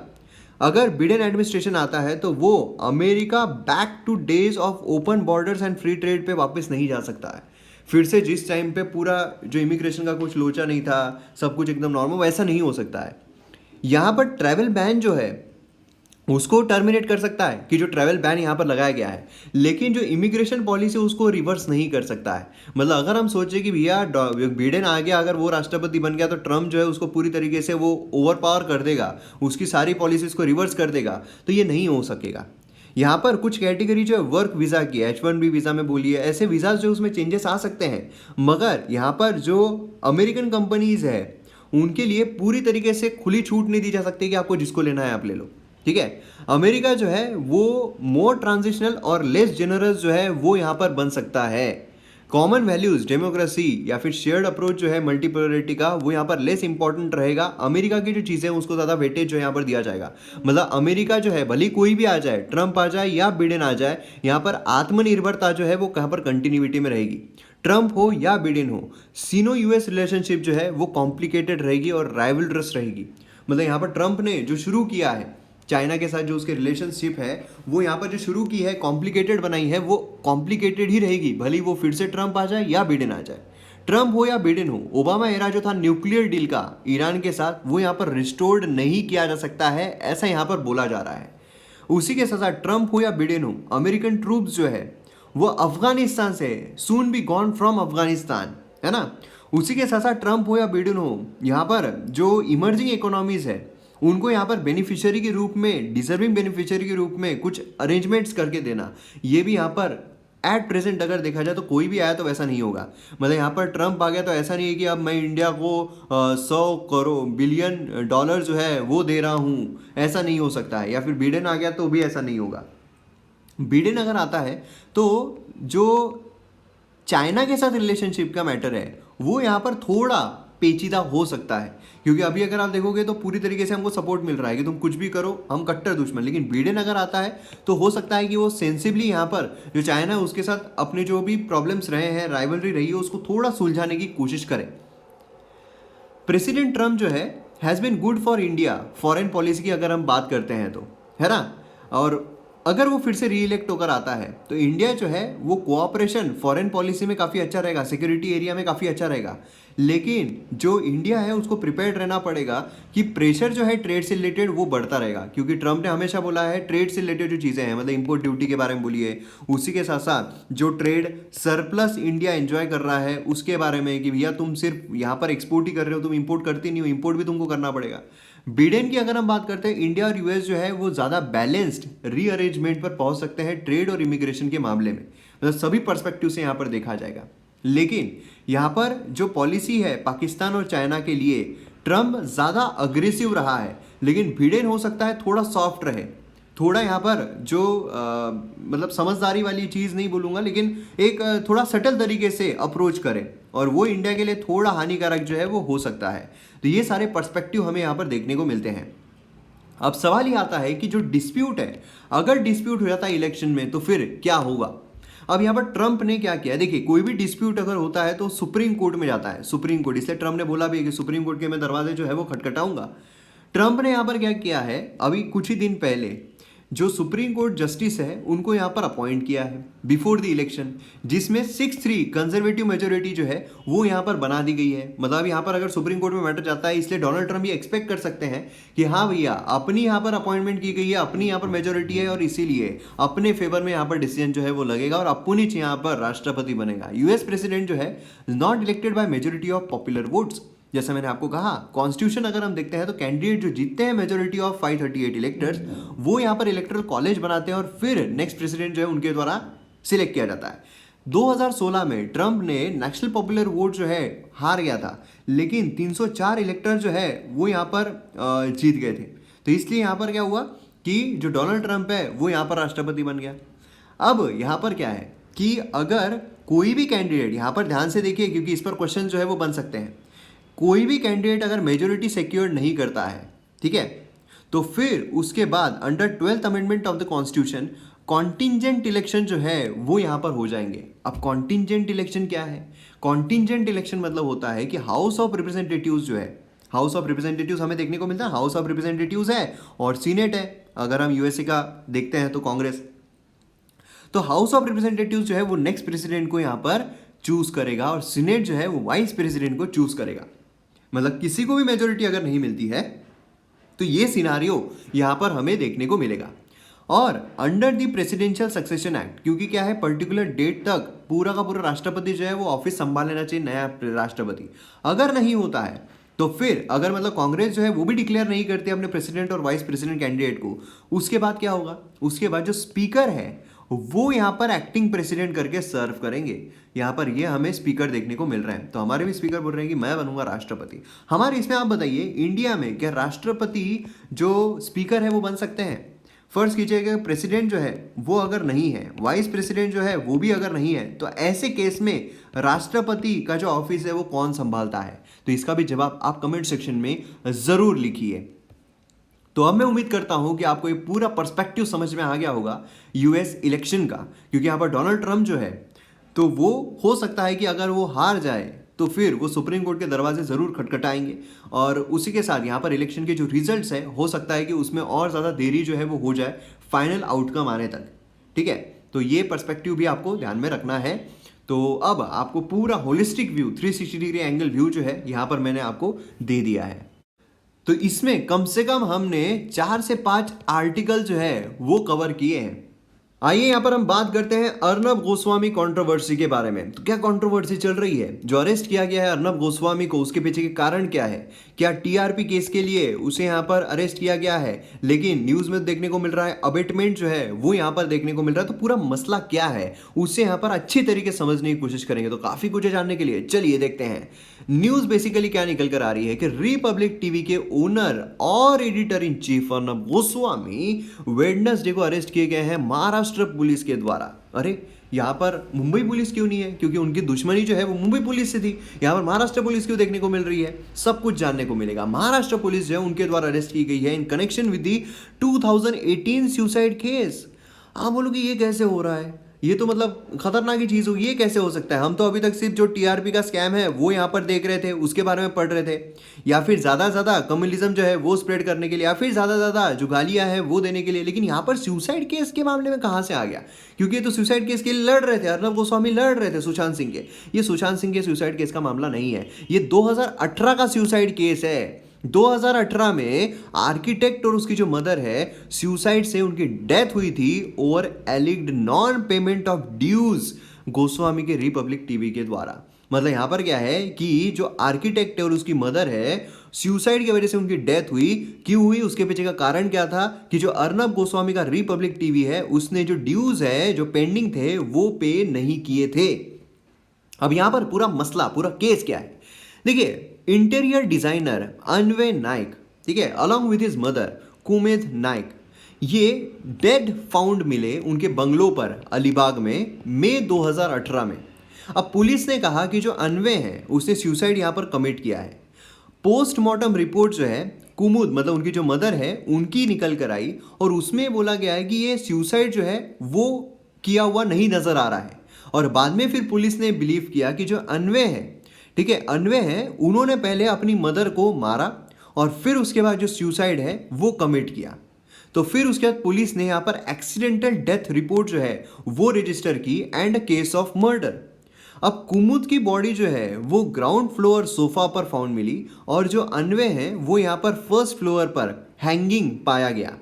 G: अगर बिडेन एडमिनिस्ट्रेशन आता है तो वो America back two days of open borders and free trade पे वापस नहीं जा सकता है। फिर से जिस टाइम पे पूरा जो इमिग्रेशन का कुछ लोचा नहीं था, सब कुछ एकदम नॉर्मल, वैसा नहीं हो सकता है। यहाँ पर ट्रैवल बैन जो है उसको टर्मिनेट कर सकता है कि जो ट्रैवल बैन यहाँ पर लगाया गया है, लेकिन जो इमिग्रेशन पॉलिसी उसको रिवर्स नहीं कर सकता है। मतलब अगर हम सोचें कि भैया बिडेन आ गया, अगर वो राष्ट्रपति बन गया तो ट्रम्प जो है उसको पूरी तरीके से वो ओवर पावर कर देगा, उसकी सारी पॉलिसीज को रिवर्स कर देगा, तो ये नहीं हो सकेगा। यहाँ पर कुछ कैटेगरी जो है वर्क वीज़ा की, H1B वीज़ा में बोलिए, ऐसे वीज़ा जो उसमें चेंजेस आ सकते हैं, मगर यहाँ पर जो अमेरिकन कंपनीज है उनके लिए पूरी तरीके से खुली छूट नहीं दी जा सकती कि आपको जिसको लेना है आप ले लो। ठीक है, अमेरिका जो है वो मोर ट्रांजिशनल और लेस जेनरस जो है वो यहाँ पर बन सकता है। कॉमन वैल्यूज, डेमोक्रेसी या फिर शेयर्ड अप्रोच जो है मल्टीपोलरिटी का, वो यहाँ पर लेस इंपॉर्टेंट रहेगा। अमेरिका की जो चीज़ें हैं उसको ज़्यादा वेटेज जो यहाँ पर दिया जाएगा। मतलब अमेरिका जो है भले कोई भी आ जाए, ट्रंप आ जाए या बिडेन आ जाए, यहाँ पर आत्मनिर्भरता जो है वो कहाँ पर कंटिन्यूटी में रहेगी। ट्रंप हो या बिडेन हो, सीनो यूएस रिलेशनशिप जो है वो कॉम्प्लिकेटेड रहेगी और राइवलरस रहेगी। मतलब यहाँ पर ट्रंप ने जो शुरू किया है चाइना के साथ, जो उसके रिलेशनशिप है वो यहाँ पर जो शुरू की है, कॉम्प्लिकेटेड बनाई है, वो कॉम्प्लिकेटेड ही रहेगी, भले वो फिर से ट्रंप आ जाए या बिडेन आ जाए। ट्रंप हो या बिडेन हो, ओबामा एरा जो था न्यूक्लियर डील का ईरान के साथ, वो यहाँ पर रिस्टोर्ड नहीं किया जा सकता है, ऐसा यहाँ पर बोला जा रहा है। उसी के साथ साथ ट्रंप हो या बिडेन हो, अमेरिकन ट्रूप्स जो है वो अफगानिस्तान से soon be gone from Afghanistan, है ना। उसी के साथ साथ ट्रंप हो या बिडेन हो, यहाँ पर जो इमर्जिंग इकोनॉमीज है उनको यहाँ पर बेनिफिशियरी के रूप में, डिजर्विंग बेनिफिशियरी के रूप में कुछ अरेंजमेंट्स करके देना, ये भी यहाँ पर एट प्रेजेंट अगर देखा जाए तो कोई भी आया तो वैसा नहीं होगा। मतलब यहाँ पर ट्रंप आ गया तो ऐसा नहीं है कि अब मैं इंडिया को 100 बिलियन डॉलर जो है वो दे रहा हूँ, ऐसा नहीं हो सकता है। या फिर बिडेन आ गया तो भी ऐसा नहीं होगा। बिडेन अगर आता है तो जो चाइना के साथ रिलेशनशिप का मैटर है वो यहाँ पर थोड़ा पेचीदा हो सकता है, क्योंकि अभी अगर आप देखोगे तो पूरी तरीके से हमको सपोर्ट मिल रहा है कि तुम कुछ भी करो, हम कट्टर दुश्मन। लेकिन बिडेन अगर आता है तो हो सकता है कि वो सेंसिबली यहाँ पर जो चाइना है उसके साथ अपने जो भी प्रॉब्लम्स रहे हैं, राइवलरी रही है, उसको थोड़ा सुलझाने की कोशिश करें। प्रेसिडेंट ट्रंप जो है has been good for India foreign policy की अगर हम बात करते हैं तो, है ना। और अगर वो फिर से री इलेक्ट होकर आता है तो इंडिया जो है वो कोऑपरेशन फॉरेन पॉलिसी में काफ़ी अच्छा रहेगा, सिक्योरिटी एरिया में काफ़ी अच्छा रहेगा। लेकिन जो इंडिया है उसको प्रिपेयर्ड रहना पड़ेगा कि प्रेशर जो है ट्रेड से रिलेटेड वो बढ़ता रहेगा, क्योंकि ट्रंप ने हमेशा बोला है ट्रेड से रिलेटेड जो चीज़ें हैं, मतलब इंपोर्ट ड्यूटी के बारे में बोलिए, उसी के साथ साथ जो ट्रेड सरप्लस इंडिया एंजॉय कर रहा है उसके बारे में कि भैया तुम सिर्फ यहाँ पर एक्सपोर्ट ही कर रहे हो, तुम इंपोर्ट करते नहीं हो, इंपोर्ट भी तुमको करना पड़ेगा। बिडेन की अगर हम बात करते हैं, इंडिया और यूएस जो है वो ज़्यादा बैलेंस्ड रीअरेंजमेंट पर पहुंच सकते हैं ट्रेड और इमिग्रेशन के मामले में, मतलब सभी पर्सपेक्टिव से यहाँ पर देखा जाएगा। लेकिन यहाँ पर जो पॉलिसी है पाकिस्तान और चाइना के लिए, ट्रंप ज़्यादा अग्रेसिव रहा है, लेकिन बिडेन हो सकता है थोड़ा सॉफ्ट रहे, थोड़ा यहाँ पर जो मतलब समझदारी वाली चीज़ नहीं बोलूँगा, लेकिन एक थोड़ा सटल तरीके से अप्रोच करें, और वो इंडिया के लिए थोड़ा हानिकारक जो है वो हो सकता है। तो ये सारे पर्सपेक्टिव हमें यहाँ पर देखने को मिलते हैं। अब सवाल ये आता है कि जो डिस्प्यूट है, अगर डिस्प्यूट हो जाता है इलेक्शन में तो फिर क्या होगा। अब यहाँ पर ट्रंप ने क्या किया, देखिए कोई भी डिस्प्यूट अगर होता है तो सुप्रीम कोर्ट में जाता है, सुप्रीम कोर्ट, इसलिए ट्रंप ने बोला भी कि सुप्रीम कोर्ट के मैं दरवाजे जो है वो खटखटाऊंगा। ट्रंप ने यहाँ पर क्या किया है, अभी कुछ ही दिन पहले जो सुप्रीम कोर्ट जस्टिस है उनको यहाँ पर अपॉइंट किया है बिफोर द इलेक्शन, जिसमें 6-3 कंजर्वेटिव मेजोरिटी जो है वो यहाँ पर बना दी गई है। मतलब यहाँ पर अगर सुप्रीम कोर्ट में मैटर जाता है, इसलिए डोनाल्ड ट्रंप ये एक्सपेक्ट कर सकते हैं कि हाँ भैया अपनी यहाँ पर अपॉइंटमेंट की गई है, अपनी यहाँ पर मेजोरिटी है, और इसीलिए अपने फेवर में यहाँ पर डिसीजन जो है वो लगेगा और अपनी यहाँ पर राष्ट्रपति बनेगा। यूएस प्रेसिडेंट जो है not elected by majority of popular votes. जैसे मैंने आपको कहा, कॉन्स्टिट्यूशन अगर हम देखते हैं तो कैंडिडेट जो जीतते हैं मेजोरिटी ऑफ 538 इलेक्टर्स, वो यहाँ पर इलेक्टरल कॉलेज बनाते हैं और फिर नेक्स्ट प्रेसिडेंट जो है उनके द्वारा सिलेक्ट किया जाता है। 2016 में ट्रंप ने नेशनल पॉपुलर वोट जो है हार गया था, लेकिन 304 इलेक्टर जो है वो यहाँ पर जीत गए थे। तो इसलिए यहाँ पर क्या हुआ कि जो डोनाल्ड ट्रंप है वो यहाँ पर राष्ट्रपति बन गया। अब यहाँ पर क्या है कि अगर कोई भी कैंडिडेट, यहाँ पर ध्यान से देखिए क्योंकि इस पर क्वेश्चन जो है वो बन सकते हैं, कोई भी कैंडिडेट अगर मेजोरिटी सिक्योर नहीं करता है, ठीक है, तो फिर उसके बाद under 12th amendment of the constitution contingent election जो है वो यहाँ पर हो जाएंगे। अब कॉन्टिंजेंट इलेक्शन क्या है? कॉन्टिंजेंट इलेक्शन मतलब होता है कि हाउस ऑफ रिप्रेजेंटेटिव्स जो है, हाउस ऑफ रिप्रेजेंटेटिव्स हमें देखने को मिलता है, हाउस ऑफ रिप्रेजेंटेटिव्स है और सीनेट है। अगर हम यूएसए का देखते हैं तो कांग्रेस, तो हाउस ऑफ रिप्रेजेंटेटिव्स जो है वो नेक्स्ट प्रेसिडेंट को यहाँ पर चूज करेगा और सीनेट जो है वो वाइस प्रेसिडेंट को चूज करेगा। मतलब किसी को भी मेजोरिटी अगर नहीं मिलती है तो ये सिनारियो यहाँ पर हमें देखने को मिलेगा। और under the presidential succession act, क्योंकि क्या है पर्टिकुलर डेट तक पूरा का पूरा राष्ट्रपति जो है वो ऑफिस संभाल लेना चाहिए, नया राष्ट्रपति। अगर नहीं होता है तो फिर अगर मतलब कांग्रेस जो है वो भी डिक्लेयर नहीं करती अपने प्रेसिडेंट और वाइस प्रेसिडेंट कैंडिडेट को, उसके बाद क्या होगा, उसके बाद जो स्पीकर है वो यहाँ पर एक्टिंग प्रेसिडेंट करके सर्व करेंगे। यहाँ पर ये हमें स्पीकर देखने को मिल रहे हैं। तो हमारे भी स्पीकर बोल रहे हैं कि मैं बनूंगा राष्ट्रपति। हमारे इसमें आप बताइए इंडिया में क्या राष्ट्रपति जो स्पीकर है वो बन सकते हैं? फर्स्ट कीजिएगा प्रेसिडेंट जो है वो अगर नहीं है, वाइस प्रेसिडेंट जो है वो भी अगर नहीं है, तो ऐसे केस में राष्ट्रपति का जो ऑफिस है वो कौन संभालता है? तो इसका भी जवाब आप कमेंट सेक्शन में ज़रूर लिखिए। तो अब मैं उम्मीद करता हूं कि आपको ये पूरा पर्सपेक्टिव समझ में आ गया होगा यूएस इलेक्शन का, क्योंकि यहाँ पर डोनाल्ड ट्रंप जो है तो वो हो सकता है कि अगर वो हार जाए तो फिर वो सुप्रीम कोर्ट के दरवाजे ज़रूर खटखटाएंगे, और उसी के साथ यहाँ पर इलेक्शन के जो रिजल्ट्स हैं हो सकता है कि उसमें और ज़्यादा देरी जो है वो हो जाए फाइनल आउटकम आने तक। ठीक है, तो ये पर्सपेक्टिव भी आपको ध्यान में रखना है। तो अब आपको पूरा holistic view 360 degree angle view जो है यहाँ पर मैंने आपको दे दिया है। तो इसमें कम से कम हमने 4 से 5 आर्टिकल जो है वो कवर किए हैं। आइए यहाँ पर हम बात करते हैं अर्नब गोस्वामी कंट्रोवर्सी के बारे में। तो क्या कंट्रोवर्सी चल रही है? जो अरेस्ट किया गया है अर्नब गोस्वामी को, उसके पीछे के कारण क्या है? क्या टीआरपी केस के लिए उसे यहाँ पर अरेस्ट किया गया है, लेकिन न्यूज़ में देखने को मिल रहा है अबेटमेंट जो है वो यहाँ पर देखने को मिल रहा है। तो पूरा मसला क्या है उससे यहाँ पर अच्छी तरीके से समझने की कोशिश करेंगे। तो काफ़ी कुछ है जानने के लिए, चलिए देखते हैं। न्यूज़ बेसिकली क्या निकल कर आ रही है कि रिपब्लिक टीवी के ओनर और editor in chief Arnab Goswami Wednesday को अरेस्ट किए गए हैं महाराष्ट्र पुलिस के द्वारा। अरे यहाँ पर मुंबई पुलिस क्यों नहीं है? क्योंकि उनकी दुश्मनी जो है वो मुंबई पुलिस से थी। यहाँ पर महाराष्ट्र पुलिस क्यों देखने को मिल रही है? सब कुछ जानने को मिलेगा। महाराष्ट्र पुलिस जो है उनके द्वारा अरेस्ट की गई है in connection with the 2018 suicide case. आप बोलोगे ये कैसे हो रहा है? ये तो मतलब खतरनाक ही चीज़ हो, ये कैसे हो सकता है? हम तो अभी तक सिर्फ जो टीआरपी का स्कैम है वो यहाँ पर देख रहे थे, उसके बारे में पढ़ रहे थे, या फिर ज़्यादा से ज़्यादा कम्युनिज्म जो है वो स्प्रेड करने के लिए, या फिर ज़्यादा से ज़्यादा जो गालियाँ हैं वो देने के लिए। लेकिन यहाँ पर सुसाइड केस के मामले में कहाँ से आ गया? क्योंकि ये तो सुसाइड केस के लिए लड़ रहे थे, अर्नब गोस्वामी लड़ रहे थे सुशांत सिंह के। ये सुशांत सिंह के सुसाइड केस का मामला नहीं है, ये 2018 का सुसाइड केस है। 2018 में आर्किटेक्ट और उसकी जो मदर है सुसाइड से उनकी डेथ हुई थी over alleged non payment of dues Goswami के रिपब्लिक टीवी के द्वारा। मतलब यहाँ पर क्या है कि जो आर्किटेक्ट है और उसकी मदर है सुसाइड की वजह से उनकी डेथ हुई। क्यों हुई? उसके पीछे का कारण क्या था कि जो अर्नब गोस्वामी का रिपब्लिक टीवी है उसने जो ड्यूज है जो पेंडिंग थे वो पे नहीं किए थे। अब यहाँ पर पूरा मसला, पूरा केस क्या है? देखिए, इंटीरियर डिजाइनर अन्वय नाइक, ठीक है, along with his mother Kumud Naik, ये डेड फाउंड मिले उनके बंगलों पर अलीबाग में मई 2018 में। अब पुलिस ने कहा कि जो अन्वय है उसने सुसाइड यहाँ पर कमिट किया है। पोस्टमार्टम रिपोर्ट जो है कुमुद मतलब उनकी जो मदर है उनकी निकल कर आई और उसमें बोला गया है कि ये सुसाइड जो है वो किया हुआ नहीं नजर आ रहा है। और बाद में फिर पुलिस ने बिलीव किया कि जो अन्वय है, ठीक है, अन्वय है, उन्होंने पहले अपनी मदर को मारा और फिर उसके बाद जो सुसाइड है वो कमिट किया। तो फिर उसके बाद पुलिस ने यहाँ पर एक्सीडेंटल डेथ रिपोर्ट जो है वो रजिस्टर की एंड केस ऑफ मर्डर। अब कुमुद की बॉडी जो है वो ग्राउंड फ्लोर सोफा पर फाउंड मिली और जो अन्वय है वो यहाँ पर फर्स्ट फ्लोर पर हैंगिंग पाया गया।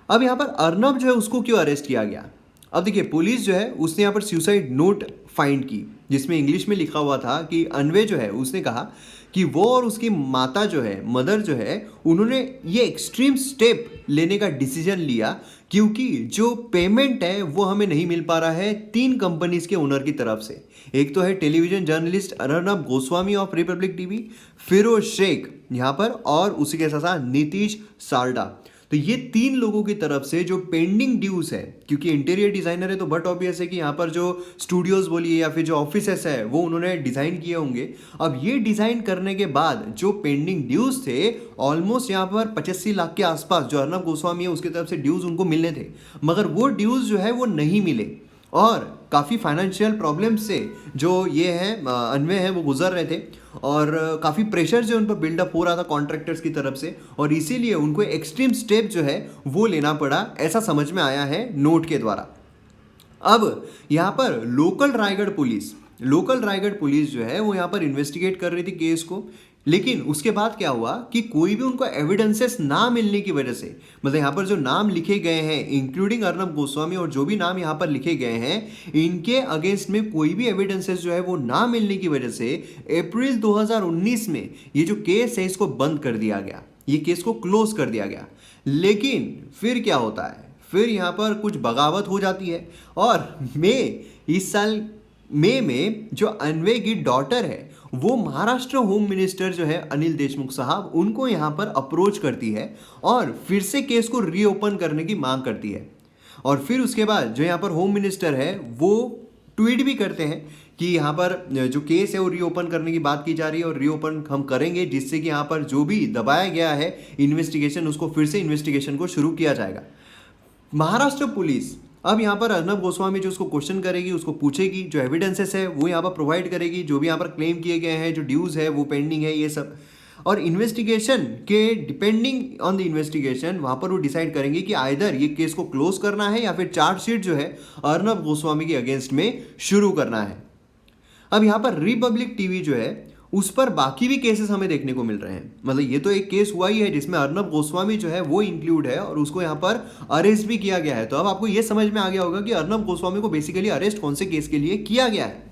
G: अब यहाँ पर अर्नब जो है उसको क्यों अरेस्ट किया गया? अब देखिए, पुलिस जो है उसने यहाँ पर सुसाइड नोट फाइंड की जिसमें इंग्लिश में लिखा हुआ था कि अन्वय जो है उसने कहा कि वो और उसकी माता जो है, मदर जो है, उन्होंने ये एक्सट्रीम स्टेप लेने का डिसीजन लिया क्योंकि जो पेमेंट है वो हमें नहीं मिल पा रहा है 3 कंपनीज के ओनर की तरफ से। एक तो है television journalist Arnab Goswami of Republic TV, Firoz Sheikh यहाँ पर, और उसी के साथ नीतीश साल्डा। तो ये 3 लोगों की तरफ से जो पेंडिंग ड्यूज है, क्योंकि इंटीरियर डिजाइनर है तो बट ऑब्वियस है कि यहाँ पर जो स्टूडियोज बोलिए या फिर जो ऑफिसेस है वो उन्होंने डिजाइन किए होंगे। अब ये डिजाइन करने के बाद जो पेंडिंग ड्यूज थे ऑलमोस्ट यहाँ पर 85 लाख के आसपास जो अर्नब गोस्वामी है उसकी तरफ से ड्यूज उनको मिलने थे, मगर वो ड्यूज जो है वो नहीं मिले और काफ़ी फाइनेंशियल प्रॉब्लम से जो ये है अन्वय है वो गुजर रहे थे और काफ़ी प्रेशर जो उन पर बिल्डअप हो रहा था कॉन्ट्रैक्टर्स की तरफ से, और इसीलिए उनको एक्सट्रीम स्टेप जो है वो लेना पड़ा, ऐसा समझ में आया है नोट के द्वारा। अब यहाँ पर लोकल रायगढ़ पुलिस जो है वो यहाँ पर इन्वेस्टिगेट कर रही थी केस को। लेकिन उसके बाद क्या हुआ कि कोई भी उनको एविडेंसेस ना मिलने की वजह से, मतलब यहाँ पर जो नाम लिखे गए हैं इंक्लूडिंग अर्नब गोस्वामी और जो भी नाम यहाँ पर लिखे गए हैं इनके अगेंस्ट में कोई भी एविडेंसेस जो है वो ना मिलने की वजह से अप्रैल 2019 में ये जो केस है इसको बंद कर दिया गया, ये केस को क्लोज कर दिया गया। लेकिन फिर क्या होता है, फिर यहाँ पर कुछ बगावत हो जाती है और इस साल मई में जो अन्वय की डॉटर है वो महाराष्ट्र होम मिनिस्टर जो है अनिल देशमुख साहब उनको यहाँ पर अप्रोच करती है और फिर से केस को रीओपन करने की मांग करती है। और फिर उसके बाद जो यहाँ पर होम मिनिस्टर है वो ट्वीट भी करते हैं कि यहाँ पर जो केस है वो रीओपन करने की बात की जा रही है और रीओपन हम करेंगे जिससे कि यहाँ पर जो भी दबाया गया है इन्वेस्टिगेशन उसको फिर से इन्वेस्टिगेशन को शुरू किया जाएगा। महाराष्ट्र पुलिस अब यहाँ पर अर्नब गोस्वामी जो उसको क्वेश्चन करेगी, उसको पूछेगी, जो एविडेंसेस है वो यहाँ पर प्रोवाइड करेगी, जो भी यहाँ पर क्लेम किए गए हैं, जो ड्यूज है वो पेंडिंग है, ये सब। और इन्वेस्टिगेशन के डिपेंडिंग ऑन द इन्वेस्टिगेशन वहाँ पर वो डिसाइड करेंगे कि आइदर ये केस को क्लोज करना है या फिर चार्जशीट जो है अर्नब गोस्वामी के अगेंस्ट में शुरू करना है। अब यहाँ पर रिपब्लिक टीवी जो है उस पर बाकी भी केसेस हमें देखने को मिल रहे हैं। मतलब ये तो एक केस हुआ ही है जिसमें अर्नब गोस्वामी जो है वो इंक्लूड है और उसको यहाँ पर अरेस्ट भी किया गया है। तो अब आपको ये समझ में आ गया होगा कि अर्नब गोस्वामी को बेसिकली अरेस्ट कौन से केस के लिए किया गया है।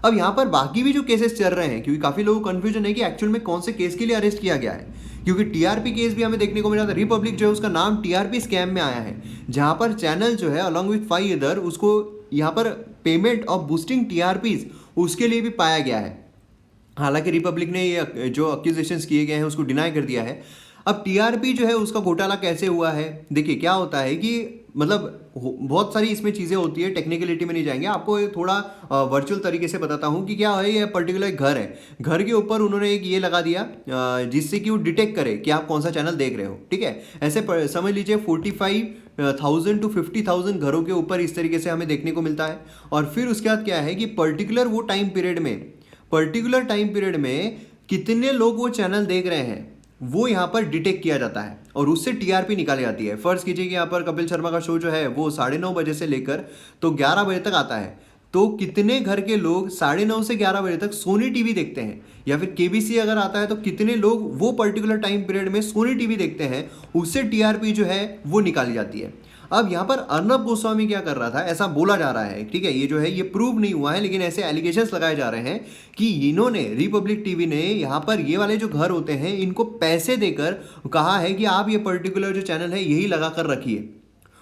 G: अब यहाँ पर बाकी भी जो केसेस चल रहे हैं, क्योंकि काफी लोगों को कंफ्यूजन है कि एक्चुअल में कौन से केस के लिए अरेस्ट किया गया है, क्योंकि टीआरपी केस भी हमें देखने को मिला था। रिपब्लिक जो है उसका नाम टीआरपी स्कैम में आया है, जहां पर चैनल जो है अलॉन्ग विथ 5 अदर उसको यहाँ पर पेमेंट ऑफ बूस्टिंग टीआरपीज उसके लिए भी पाया गया है। हालांकि रिपब्लिक ने ये जो अक्यूजेशंस किए गए हैं उसको डिनाई कर दिया है। अब टीआरपी जो है उसका घोटाला कैसे हुआ है, देखिए क्या होता है कि मतलब बहुत सारी इसमें चीज़ें होती है, टेक्निकलिटी में नहीं जाएंगे, आपको थोड़ा वर्चुअल तरीके से बताता हूँ कि क्या है। ये पर्टिकुलर घर है, घर के ऊपर उन्होंने एक ये लगा दिया जिससे कि वो डिटेक्ट करे कि आप कौन सा चैनल देख रहे हो, ठीक है। ऐसे समझ लीजिए 45,000 to 50,000 घरों के ऊपर इस तरीके से हमें देखने को मिलता है। और फिर उसके बाद क्या है कि पर्टिकुलर टाइम पीरियड में कितने लोग वो चैनल देख रहे हैं वो यहाँ पर डिटेक्ट किया जाता है और उससे टीआरपी निकाली जाती है। फर्ज कीजिए कि यहाँ पर कपिल शर्मा का शो जो है वो 9:30 बजे से लेकर तो 11 बजे तक आता है, तो कितने घर के लोग 9:30 से 11 बजे तक सोनी टीवी देखते हैं, या फिर केबीसी अगर आता है तो कितने लोग वो पर्टिकुलर टाइम पीरियड में सोनी टीवी देखते हैं, उससे टीआरपी जो है वो निकाली जाती है। अब यहाँ पर अर्नब गोस्वामी क्या कर रहा था, ऐसा बोला जा रहा है, ठीक है, ये जो है ये प्रूव नहीं हुआ है, लेकिन ऐसे एलिगेशंस लगाए जा रहे हैं कि इन्होंने रिपब्लिक टीवी ने यहाँ पर ये वाले जो घर होते हैं इनको पैसे देकर कहा है कि आप ये पर्टिकुलर जो चैनल है यही लगा कर रखिए,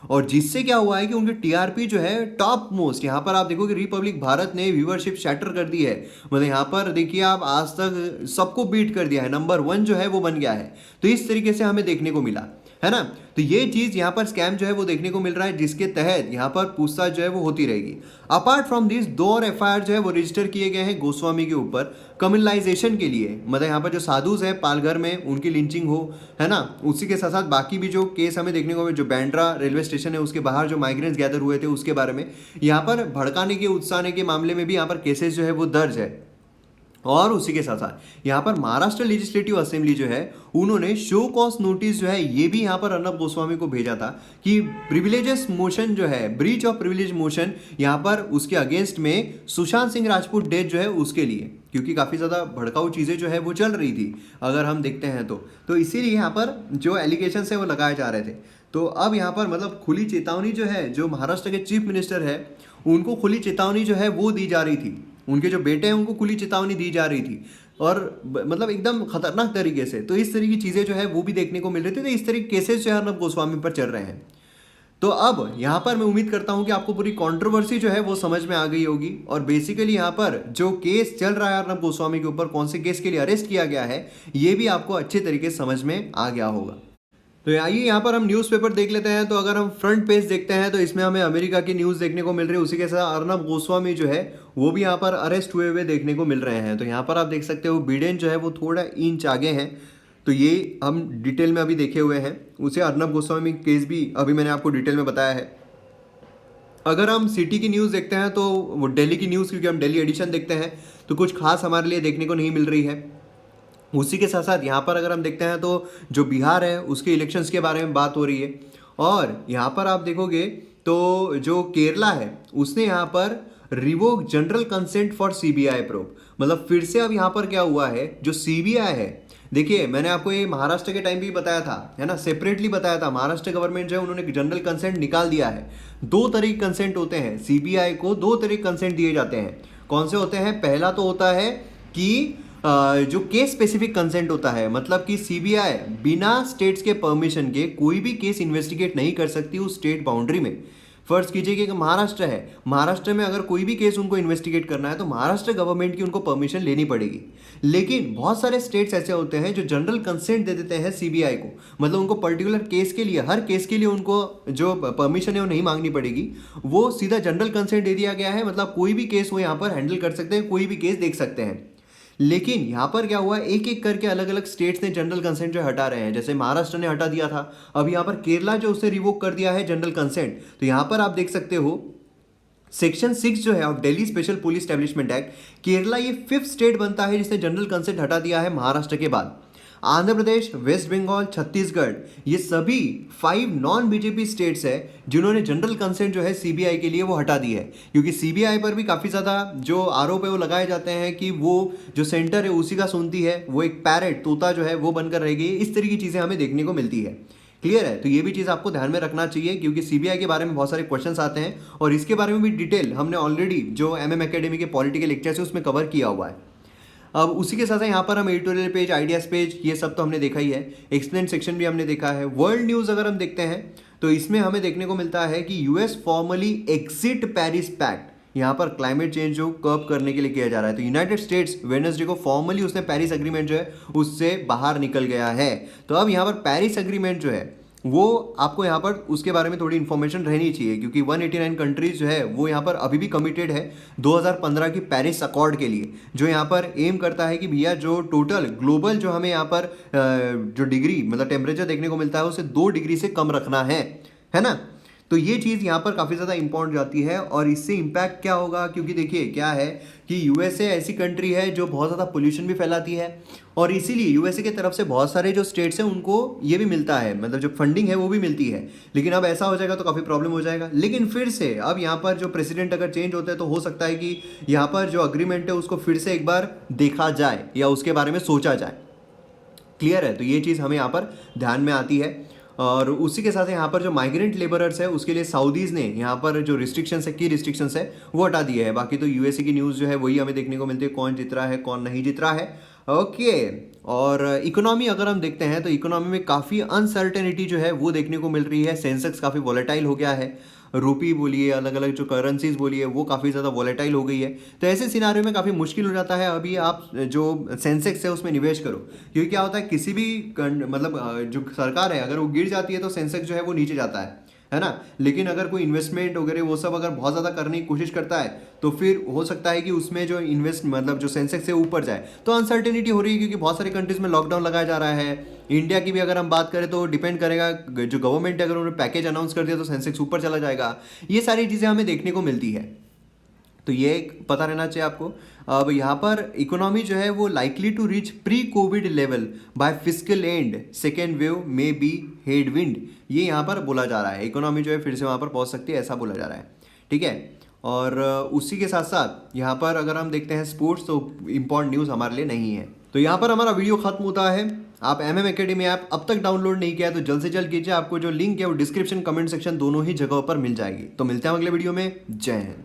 G: और जिससे क्या हुआ है कि उनकी टीआरपी जो है टॉप मोस्ट, यहाँ पर आप देखो कि रिपब्लिक भारत ने व्यूअरशिप शैटर कर दी है। मतलब यहाँ पर देखिए आप आज तक सबको बीट कर दिया है, नंबर 1 जो है वो बन गया है। तो इस तरीके से हमें देखने को मिला है ना। तो ये चीज यहाँ पर स्कैम जो है वो देखने को मिल रहा है, जिसके तहत यहाँ पर पूछताछ जो है वो होती रहेगी। अपार्ट फ्रॉम दिस 2 और एफआईआर जो है वो रजिस्टर किए गए हैं गोस्वामी के ऊपर कम्युनलाइजेशन के लिए, मतलब यहाँ पर जो साधुज है पालघर में उनकी लिंचिंग हो, है ना। उसी के साथ साथ बाकी भी जो केस हमें देखने को मिले, जो बैंड्रा रेलवे स्टेशन है उसके बाहर जो माइग्रेंट्स गैदर हुए थे उसके बारे में, यहाँ पर भड़काने के उकसाने के मामले में भी यहाँ पर केसेस जो है वो दर्ज है। और उसी के साथ साथ यहाँ पर महाराष्ट्र लेजिस्लेटिव असेंबली जो है उन्होंने शो कॉज नोटिस जो है ये भी यहाँ पर अर्नब गोस्वामी को भेजा था कि प्रिविलेजेस मोशन जो है, ब्रीच ऑफ प्रिविलेज मोशन यहाँ पर उसके अगेंस्ट में सुशांत सिंह राजपूत डेथ जो है उसके लिए, क्योंकि काफ़ी ज़्यादा भड़काऊ चीज़ें जो है वो चल रही थी अगर हम देखते हैं तो इसीलिए यहाँ पर जो एलिगेशन है वो लगाए जा रहे थे। तो अब यहाँ पर मतलब खुली चेतावनी जो है, जो महाराष्ट्र के चीफ मिनिस्टर है उनको खुली चेतावनी जो है वो दी जा रही थी, उनके जो बेटे हैं उनको खुली चेतावनी दी जा रही थी, और मतलब एकदम खतरनाक तरीके से। तो इस तरह की चीज़ें जो है वो भी देखने को मिल रही थी। तो इस तरह के केसेस जो है अर्नब गोस्वामी पर चल रहे हैं। तो अब यहाँ पर मैं उम्मीद करता हूँ कि आपको पूरी कंट्रोवर्सी जो है वो समझ में आ गई होगी, और बेसिकली यहाँ पर जो केस चल रहा है अर्नब गोस्वामी के ऊपर, कौन से केस के लिए अरेस्ट किया गया है, ये भी आपको अच्छे तरीके से समझ में आ गया होगा। तो आइए यहाँ पर हम न्यूज़पेपर देख लेते हैं। तो अगर हम फ्रंट पेज देखते हैं तो इसमें हमें अमेरिका की न्यूज़ देखने को मिल रही है, उसी के साथ अर्नब गोस्वामी जो है वो भी यहाँ पर अरेस्ट हुए देखने को मिल रहे हैं। तो यहाँ पर आप देख सकते हो बिडेन जो है वो थोड़ा इंच आगे हैं, तो ये हम डिटेल में अभी देखे हुए हैं। उसे अर्नब गोस्वामी केस भी अभी मैंने आपको डिटेल में बताया है। अगर हम सिटी की न्यूज़ देखते हैं तो वो दिल्ली की न्यूज़, क्योंकि हम दिल्ली एडिशन देखते हैं तो कुछ खास हमारे लिए देखने को नहीं मिल रही है। उसी के साथ साथ यहाँ पर अगर हम देखते हैं तो जो बिहार है उसके इलेक्शंस के बारे में बात हो रही है, और यहाँ पर आप देखोगे तो जो केरला है उसने यहाँ पर revoke general consent for CBI probe, मतलब फिर से अब यहाँ पर क्या हुआ है, जो सीबीआई है देखिए मैंने आपको ये महाराष्ट्र के टाइम भी बताया था, है ना, सेपरेटली बताया था। महाराष्ट्र गवर्नमेंट जो है उन्होंने जनरल कंसेंट निकाल दिया है। 2 तरह के कंसेंट होते हैं, सीबीआई को 2 तरह के कंसेंट दिए जाते हैं। कौन से होते हैं? पहला तो होता है कि जो केस स्पेसिफिक कंसेंट होता है, मतलब कि सीबीआई बिना स्टेट्स के परमिशन के कोई भी केस इन्वेस्टिगेट नहीं कर सकती उस स्टेट बाउंड्री में। फर्ज कीजिए कि महाराष्ट्र है, महाराष्ट्र में अगर कोई भी केस उनको इन्वेस्टिगेट करना है तो महाराष्ट्र गवर्नमेंट की उनको परमिशन लेनी पड़ेगी। लेकिन बहुत सारे स्टेट्स ऐसे होते हैं जो जनरल कंसेंट दे देते हैं सीबीआई को, मतलब उनको पर्टिकुलर केस के लिए, हर केस के लिए उनको जो परमिशन है वो नहीं मांगनी पड़ेगी, वो सीधा जनरल कंसेंट दे दिया गया है। मतलब कोई भी केस वो यहाँ पर हैंडल कर सकते हैं, कोई भी केस देख सकते हैं। लेकिन यहाँ पर क्या हुआ, एक एक करके अलग अलग स्टेट्स ने जनरल कंसेंट जो हटा रहे हैं। जैसे महाराष्ट्र ने हटा दिया था, अब यहाँ पर केरला जो उससे रिवोक कर दिया है जनरल कंसेंट। तो यहाँ पर आप देख सकते हो सेक्शन 6 जो है of Delhi special police establishment act, Kerala ये 5th स्टेट बनता है जिसने जनरल कंसेंट हटा दिया है महाराष्ट्र के बाद। आंध्र प्रदेश, वेस्ट बंगाल, छत्तीसगढ़, ये सभी 5 नॉन बीजेपी स्टेट्स है जिन्होंने जनरल कंसेंट जो है सीबीआई के लिए वो हटा दी है। क्योंकि सीबीआई पर भी काफ़ी ज़्यादा जो आरोप है वो लगाए जाते हैं कि वो जो सेंटर है उसी का सुनती है, वो एक पैरेट तोता जो है वो बनकर रह गई। इस तरह की चीज़ें हमें देखने को मिलती है। क्लियर है? तो ये भी चीज़ आपको ध्यान में रखना चाहिए क्योंकि सीबीआई के बारे में बहुत सारे क्वेश्चंस आते हैं और इसके बारे में भी डिटेल हमने ऑलरेडी जो MM एकेडमी के पॉलिटिकल लेक्चर्स है उसमें कवर किया हुआ है। अब उसी के साथ यहाँ पर हम एडिटोरियल पेज, आइडियाज पेज, ये सब तो हमने देखा ही है। एक्सप्लेन सेक्शन भी हमने देखा है। वर्ल्ड न्यूज़ अगर हम देखते हैं तो इसमें हमें देखने को मिलता है कि US formally exit Paris pact, यहाँ पर क्लाइमेट चेंज जो कर्ब करने के लिए किया जा रहा है। तो यूनाइटेड स्टेट्स वेडनेसडे को फॉर्मली उसने पेरिस एग्रीमेंट जो है उससे बाहर निकल गया है। तो अब यहाँ पर पेरिस एग्रीमेंट जो है वो आपको यहाँ पर उसके बारे में थोड़ी इन्फॉर्मेशन रहनी चाहिए क्योंकि 189 कंट्रीज जो है वो यहाँ पर अभी भी कमिटेड है 2015 की पेरिस अकॉर्ड के लिए, जो यहाँ पर एम करता है कि भैया जो टोटल ग्लोबल जो हमें यहाँ पर जो डिग्री मतलब टेम्परेचर देखने को मिलता है उसे 2 डिग्री से कम रखना है ना। तो ये चीज़ यहाँ पर काफ़ी ज़्यादा इंपॉर्टेंट जाती है और इससे इम्पैक्ट क्या होगा, क्योंकि देखिए क्या है कि यूएसए ऐसी कंट्री है जो बहुत ज़्यादा पोल्यूशन भी फैलाती है और इसीलिए यूएसए की तरफ से बहुत सारे जो स्टेट्स हैं उनको ये भी मिलता है, मतलब जो फंडिंग है वो भी मिलती है। लेकिन अब ऐसा हो जाएगा तो काफ़ी प्रॉब्लम हो जाएगा। लेकिन फिर से अब यहाँ पर जो प्रेसिडेंट अगर चेंज होता है तो हो सकता है कि यहाँ पर जो अग्रीमेंट है उसको फिर से एक बार देखा जाए या उसके बारे में सोचा जाए। क्लियर है? तो ये चीज़ हमें यहाँ पर ध्यान में आती है। और उसी के साथ यहाँ पर जो माइग्रेंट लेबरर्स है उसके लिए सऊदीज़ ने यहाँ पर जो रिस्ट्रिक्शंस है, की रिस्ट्रिक्शंस है वो हटा दिए है। बाकी तो यूएसए की न्यूज़ जो है वही हमें देखने को मिलती है, कौन जीत रहा है कौन नहीं जीत रहा है। ओके, और इकोनॉमी अगर हम देखते हैं तो इकोनॉमी में काफ़ी अनसर्टेनिटी जो है वो देखने को मिल रही है। सेंसेक्स काफ़ी वॉलेटाइल हो गया है, रूपी बोलिए, अलग अलग जो करेंसीज बोलिए वो काफ़ी ज़्यादा वॉलेटाइल हो गई है। तो ऐसे सिनारियों में काफ़ी मुश्किल हो जाता है अभी आप जो सेंसेक्स है उसमें निवेश करो, क्योंकि क्या होता है किसी भी मतलब जो सरकार है अगर वो गिर जाती है तो सेंसेक्स जो है वो नीचे जाता है ना। लेकिन अगर कोई इन्वेस्टमेंट वगैरह वो सब अगर बहुत ज़्यादा करने की कोशिश करता है तो फिर हो सकता है कि उसमें जो मतलब जो सेंसेक्स है ऊपर जाए। तो अनसर्टेनिटी हो रही है क्योंकि बहुत सारे कंट्रीज में लॉकडाउन लगाया जा रहा है। इंडिया की भी अगर हम बात करें तो डिपेंड करेगा, जो गवर्नमेंट अगर उन्होंने पैकेज अनाउंस कर दिया तो सेंसेक्स ऊपर चला जाएगा। ये सारी चीज़ें हमें देखने को मिलती है, तो ये पता रहना चाहिए आपको। अब यहाँ पर इकोनॉमी जो है वो likely to reach pre covid level by fiscal end, second wave may be headwind, ये यहाँ पर बोला जा रहा है। इकोनॉमी जो है फिर से वहाँ पर पहुँच सकती है ऐसा बोला जा रहा है। ठीक है, और उसी के साथ साथ यहाँ पर अगर हम देखते हैं स्पोर्ट्स, तो इम्पॉर्टेंट न्यूज़ हमारे लिए नहीं है। तो यहाँ पर हमारा वीडियो खत्म होता है। आप MM एकेडमी ऐप अब तक डाउनलोड नहीं किया है तो जल्द से जल्द कीजिए। आपको जो लिंक है वो डिस्क्रिप्शन, कमेंट सेक्शन दोनों ही जगहों पर मिल जाएगी। तो मिलते हैं अगले वीडियो में। जय हिंद।